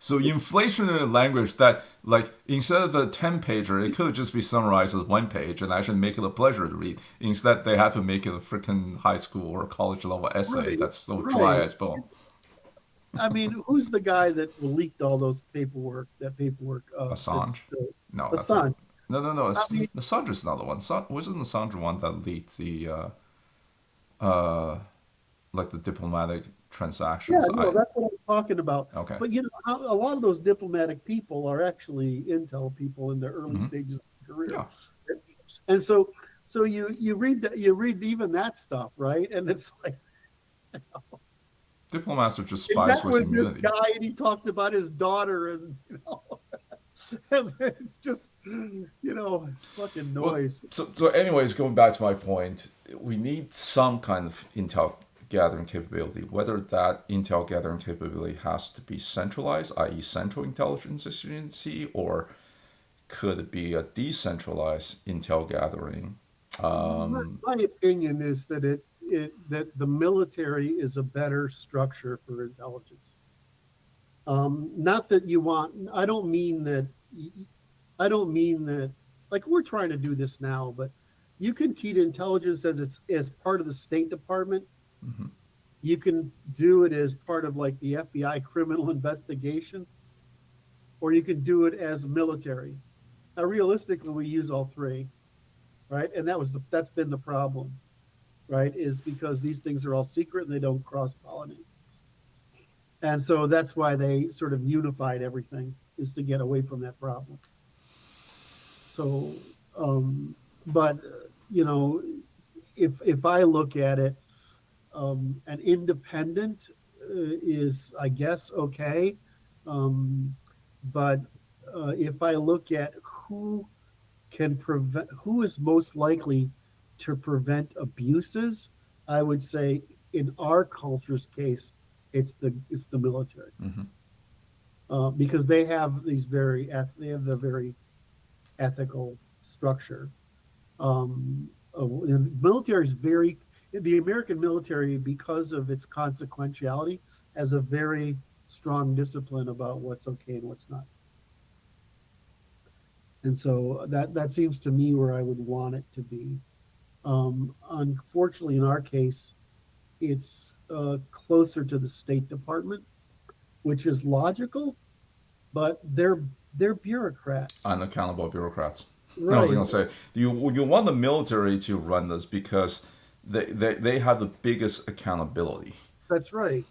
So inflationary language that, like, instead of a 10-pager, it could just be summarized as 1 page and actually make it a pleasure to read. Instead, they have to make it a freaking high school or college level essay Right, that's so dry right. as bone. I mean, who's the guy that leaked all those that paperwork? Assange? No, that's not. Assange. No. I mean, Assange is not the one. Wasn't Assange the one that leaked the uh, like the diplomatic yeah, transactions? no, that's what I'm talking about. Okay. But a lot of those diplomatic people are actually intel people in the early Mhm. stages of their career, Yeah. and so you read even that stuff, right? And it's like, Diplomats are just and spies that with was this immunity. guy, and he talked about his daughter, and and it's just fucking Well, noise. so anyways, going back to my point, we need some kind of intel gathering capability. Whether that intel gathering capability has to be centralized, i.e., central intelligence agency, or could it be a decentralized intel gathering? My opinion is that that the military is a better structure for intelligence. Not that you want. I don't mean that. I don't mean that. Like, we're trying to do this now, but you can treat intelligence as part of the State Department. Mhm. You can do it as part of like the FBI criminal investigation, or you can do it as military. Now, realistically, we use all three, right? And that's been the problem, right? Is because these things are all secret and they don't cross pollinate. And so that's why they sort of unified everything, is to get away from that problem. So, but you know, if I look at it, an independent is, I guess, okay. Um, but if I look at who is most likely to prevent abuses, I would say in our culture's case, it's the military, Mhm. because they have the very ethical structure. The military is the American military, because of its consequentiality, has a very strong discipline about what's okay and what's not. And so that seems to me where I would want it to be. Unfortunately, in our case, it's closer to the State Department, which is logical, but they're bureaucrats, Unaccountable bureaucrats. I was right? going to say, you want the military to run this because they have the biggest accountability. That's right.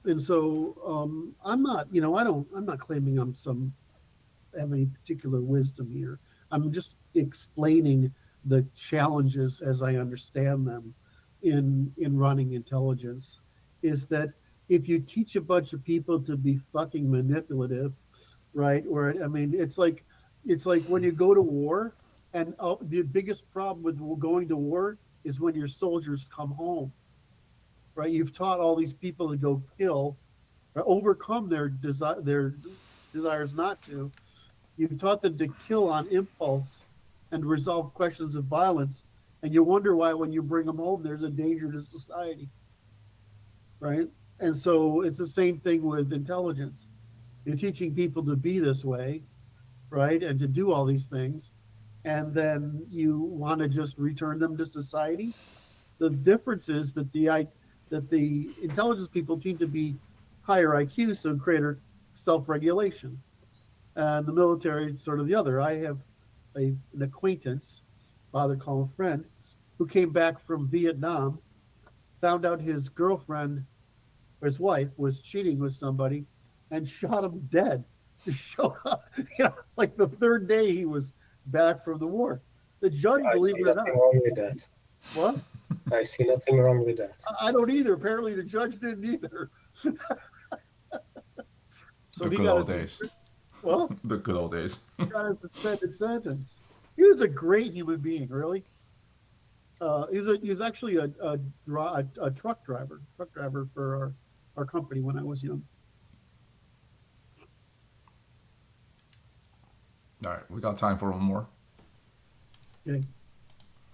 And so I'm not, I'm not claiming have any particular wisdom here. I'm just explaining the challenges as I understand them in running intelligence. Is that if you teach a bunch of people to be fucking manipulative, right? Or I mean, it's like when you go to war, and the biggest problem with going to war is when your soldiers come home, right? You've taught all these people to go kill, or overcome their desires not to. You've taught them to kill on impulse and resolve questions of violence, and you wonder why when you bring them home, there's a danger to society, right? And so it's the same thing with intelligence. You're teaching people to be this way, right, and to do all these things, and then you want to just return them to society. The difference is that the intelligence people seem to be higher IQ, so greater self-regulation, and the military is sort of the other. I have an acquaintance, father call him friend, who came back from Vietnam, found out his girlfriend or his wife was cheating with somebody, and shot him dead. Just showed up, like the third day he was back from the war. The judge, I believe see it or nothing not, wrong with that. what? I see nothing wrong with that. I don't either. Apparently, the judge didn't either. So The he good got old his days. Well, The good old days. got a suspended sentence. He was a great human being, really. He was actually a truck driver for our company when I was young. All right, we got time for one more. Okay.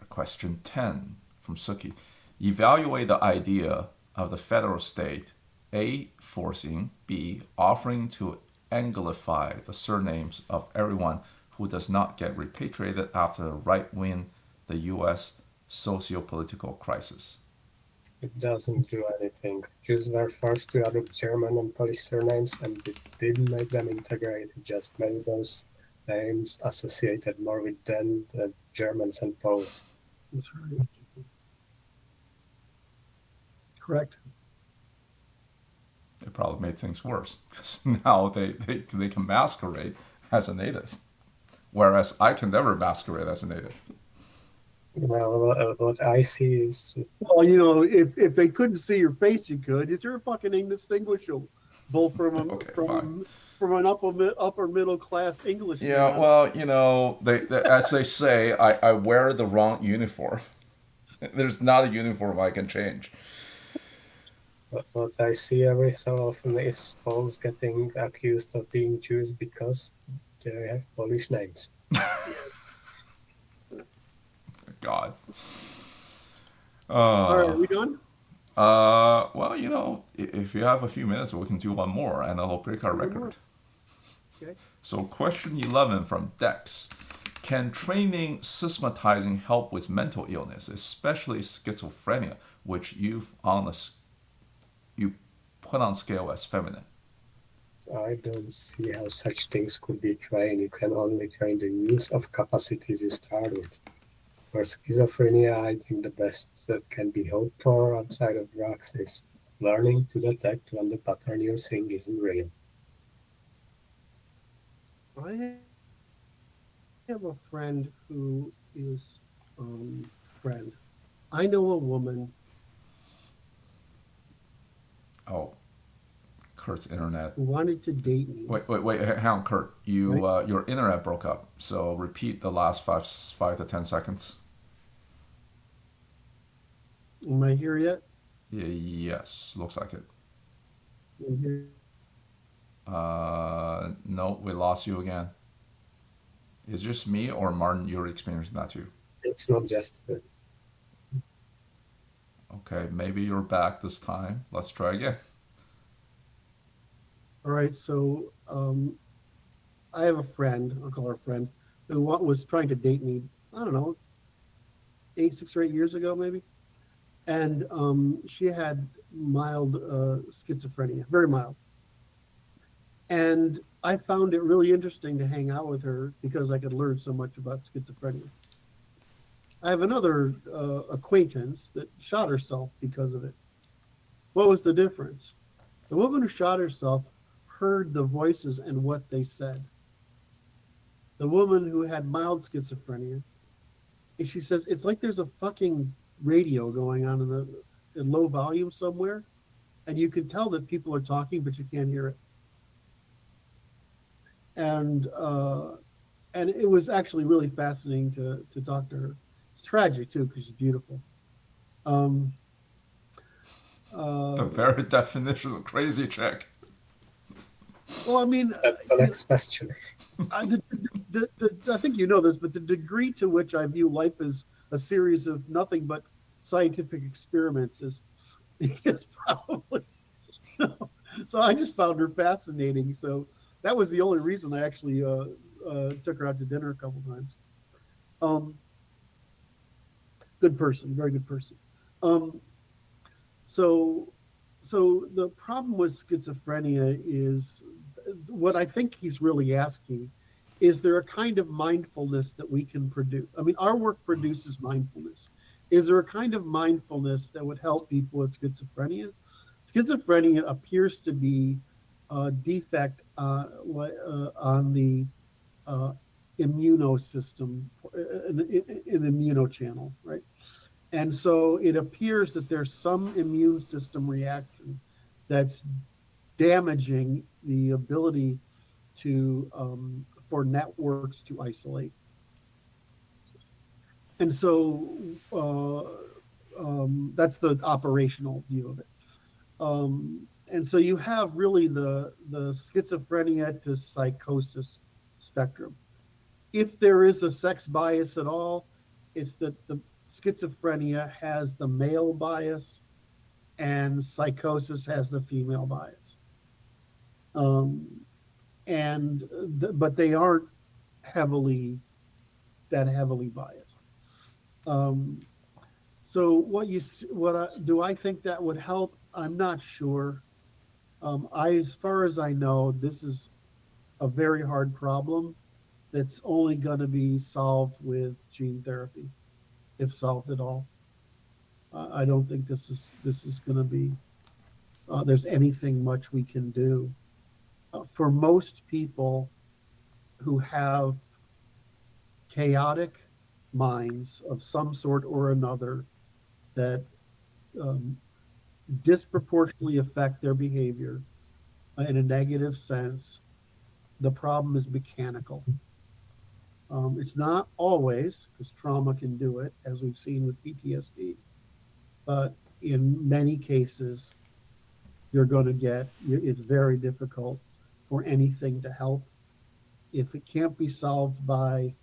Question 10 from Suki. Evaluate the idea of the federal state, A, forcing, B, offering to anglify the surnames of everyone who does not get repatriated after the right win the U.S. socio-political crisis. It doesn't do anything. Jews were forced to adopt German and Polish surnames, and it didn't make them integrate. It just made those names associated more with them than Germans and Poles. That's right. Correct. It probably made things worse because now they can masquerade as a native, whereas I can never masquerade as a native. Well, what I see is, Well, if they couldn't see your face, you could. You're fucking indistinguishable from Okay, from an upper middle class English. Yeah, well, they as they say, I wear the wrong uniform. There's not a uniform I can change. what I see every so often is Poles getting accused of being Jews because they have Polish names. God. All right, are we done? Well, if you have a few minutes, we can do one more, and it'll break our record. Okay. So, question 11 from Dex. Can training systematizing help with mental illness, especially schizophrenia, which you put on scale as feminine? I don't see how such things could be trained. You can only train the use of capacities you start with. For schizophrenia, I think the best that can be hoped for outside of drugs is learning to detect when the pattern you're seeing isn't real. I have a friend who is friend. I know a woman. Oh, Curt's internet. Who wanted to date me. Wait, hang on, Curt. You Right? Your internet broke up, so repeat the last 5 to 10 seconds. Am I here yet? Yes, looks like it. Am I here? No, we lost you again. Is it just me or Martin? You're experiencing that too. It's not just Okay, maybe you're back this time. Let's try again. All right, so I have a friend, I'll call her a friend, who was trying to date me, I don't know, 6 or 8 years ago maybe. And she had mild schizophrenia, very mild. And I found it really interesting to hang out with her because I could learn so much about schizophrenia. I have another acquaintance that shot herself because of it. What was the difference? The woman who shot herself heard the voices and what they said. The woman who had mild schizophrenia, she says, it's like there's a fucking radio going on in low volume somewhere, and you can tell that people are talking, but you can't hear it. And it was actually really fascinating to talk to her. It's tragic too because she's beautiful. The very definition of crazy chick. Well, I mean, that's the next question. I think you know this, but the degree to which I view life as a series of nothing but scientific experiments is probably, So I just found her fascinating. So that was the only reason I actually took her out to dinner a couple times. Good person, very good person. So the problem with schizophrenia is what I think he's really asking, is there a kind of mindfulness that we can produce? I mean, our work produces mindfulness. Is there a kind of mindfulness that would help people with schizophrenia? Schizophrenia appears to be a defect on the immunosystem, an immunochannel, right? And so it appears that there's some immune system reaction that's damaging the ability for networks to isolate. And so that's the operational view of it. And so you have really the schizophrenia to psychosis spectrum. If there is a sex bias at all, it's that the schizophrenia has the male bias and psychosis has the female bias. But they aren't heavily biased. So do I think that would help? I'm not sure. As far as I know, this is a very hard problem that's only going to be solved with gene therapy, if solved at all. I don't think this is going to be. There's anything much we can do. For most people who have chaotic minds of some sort or another that disproportionately affect their behavior in a negative sense, the problem is mechanical. It's not always, because trauma can do it, as we've seen with PTSD, but in many cases, it's very difficult for anything to help. If it can't be solved by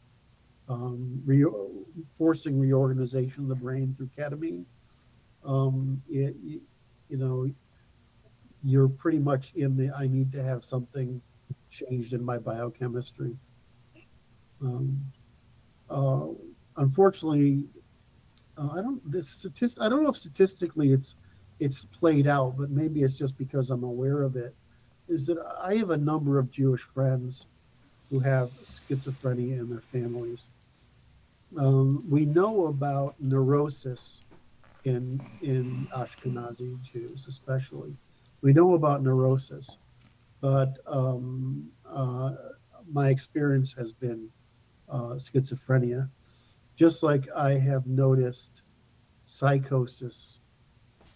forcing reorganization of the brain through ketamine, you're pretty much I need to have something changed in my biochemistry. Unfortunately, I don't know if statistically it's played out, but maybe it's just because I'm aware of it, is that I have a number of Jewish friends who have schizophrenia in their families. We know about neurosis in Ashkenazi Jews, especially. We know about neurosis, but my experience has been schizophrenia, just like I have noticed psychosis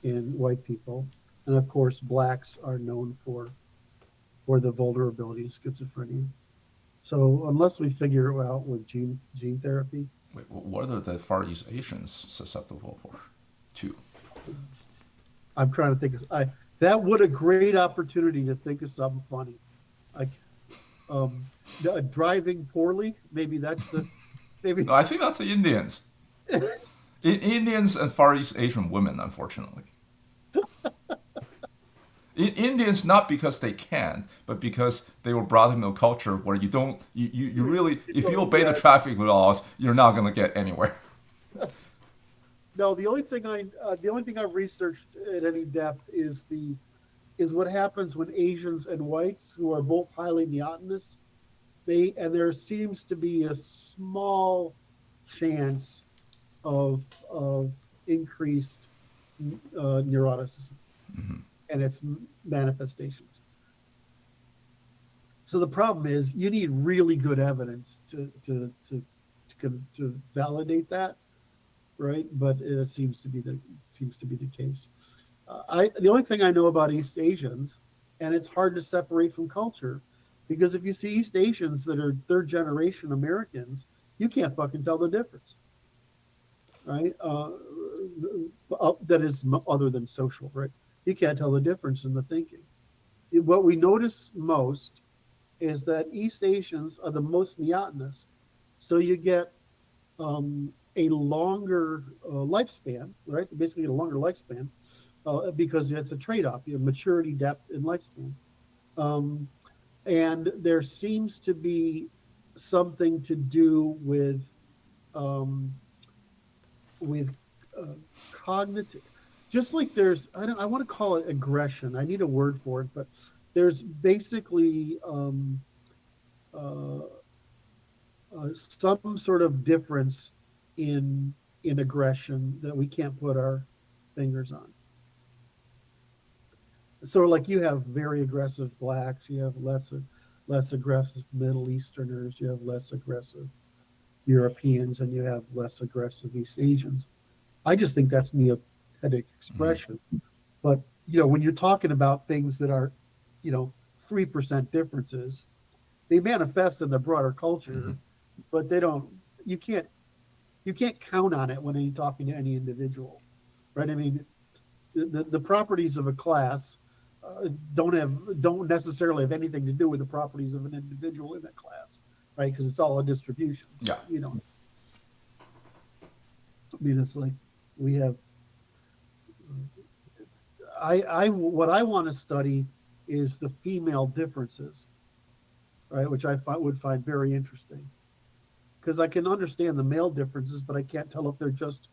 in white people, and of course blacks are known for the vulnerability of schizophrenia. So unless we figure it out with gene therapy. Wait, what are the Far East Asians susceptible to? I'm trying to think that would a great opportunity to think of something funny, like driving poorly. Maybe that's the maybe. No, I think that's the Indians. Indians and Far East Asian women, unfortunately. Indians, not because they can, but because they were brought into a culture where you really, if you obey the traffic laws, you're not going to get anywhere. No, the only thing I've researched at any depth is what happens when Asians and whites, who are both highly neotenous, there seems to be a small chance of increased neuroticism. Mm-hmm. And its manifestations. So the problem is you need really good evidence to validate that, right? But it seems to be the case. The only thing I know about East Asians, and it's hard to separate from culture, because if you see East Asians that are third generation Americans, you can't fucking tell the difference, right? That is other than social, right? You can't tell the difference in the thinking. What we notice most is that East Asians are the most neotenous. So you get a longer lifespan, right? Basically a longer lifespan because it's a trade-off, maturity, depth, and lifespan. And there seems to be something to do with cognitive. Just like I want to call it aggression. I need a word for it, but there's basically some sort of difference in aggression that we can't put our fingers on. So, like, you have very aggressive blacks, you have less aggressive Middle Easterners, you have less aggressive Europeans, and you have less aggressive East Asians. I just think that's expression. But when you're talking about things that are 3% differences, they manifest in the broader culture, Mhm. but they don't. You can't count on it when you're talking to any individual, right? I mean, the properties of a class don't necessarily have anything to do with the properties of an individual in that class, right? Because it's all a distribution. So, Yeah. I mean, it's like we have. What I want to study is the female differences, right? Which would find very interesting, because I can understand the male differences, but I can't tell if they're just,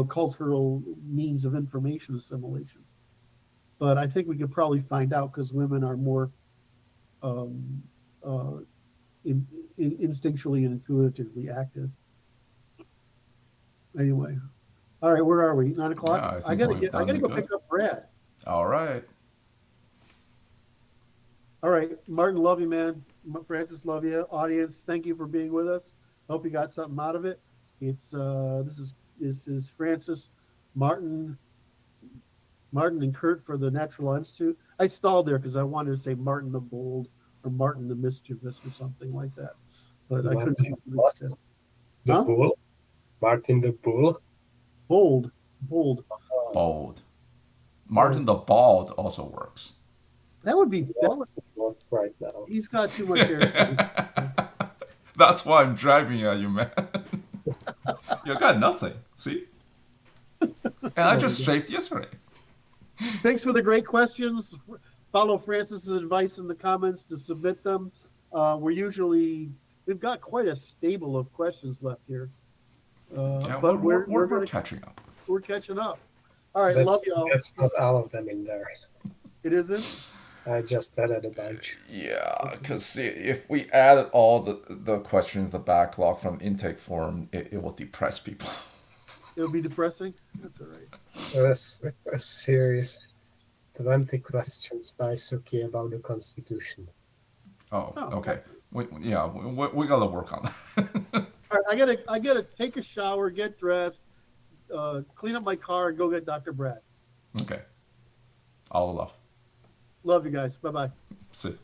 cultural means of information assimilation. But I think we could probably find out because women are more um, uh, instinctually and intuitively active. Anyway, all right, where are we? 9 o'clock. Yeah, I I think gotta we've I done gotta it go good. pick up Brad. All right. All right, Martin, love you, man. Francis, love you. Audience, thank you for being with us. Hope you got something out of it. It's this is Francis, Martin, and Curt for the Natural Institute. I stalled there because I wanted to say Martin the Bold or Martin the Mischievous or something like that, but I couldn't. Martin what? The Huh? Bull? Martin the Bull? Bold. Oh, Bold. Martin the Bald also works. That would be yeah, not right now. He's got too much hair. That's why I'm driving at you, man. You got nothing. See? And I just shaved yesterday. Thanks for the great questions. Follow Francis's advice in the comments to submit them. We've got quite a stable of questions left here. Yeah, But we're catching up. We're catching up. All right, love y'all. That's not all of them in there. It isn't? I just added a bunch. Yeah, because if we added all the questions, the backlog from intake form, it will depress people. It'll be depressing? That's all right. There's a series, 20 questions by Suki about the Constitution. Oh, Oh, okay. We gotta work on that. All right, I gotta take a shower, get dressed, clean up my car, and go get Dr. Brad. Okay. All the love. Love you guys. Bye-bye. See.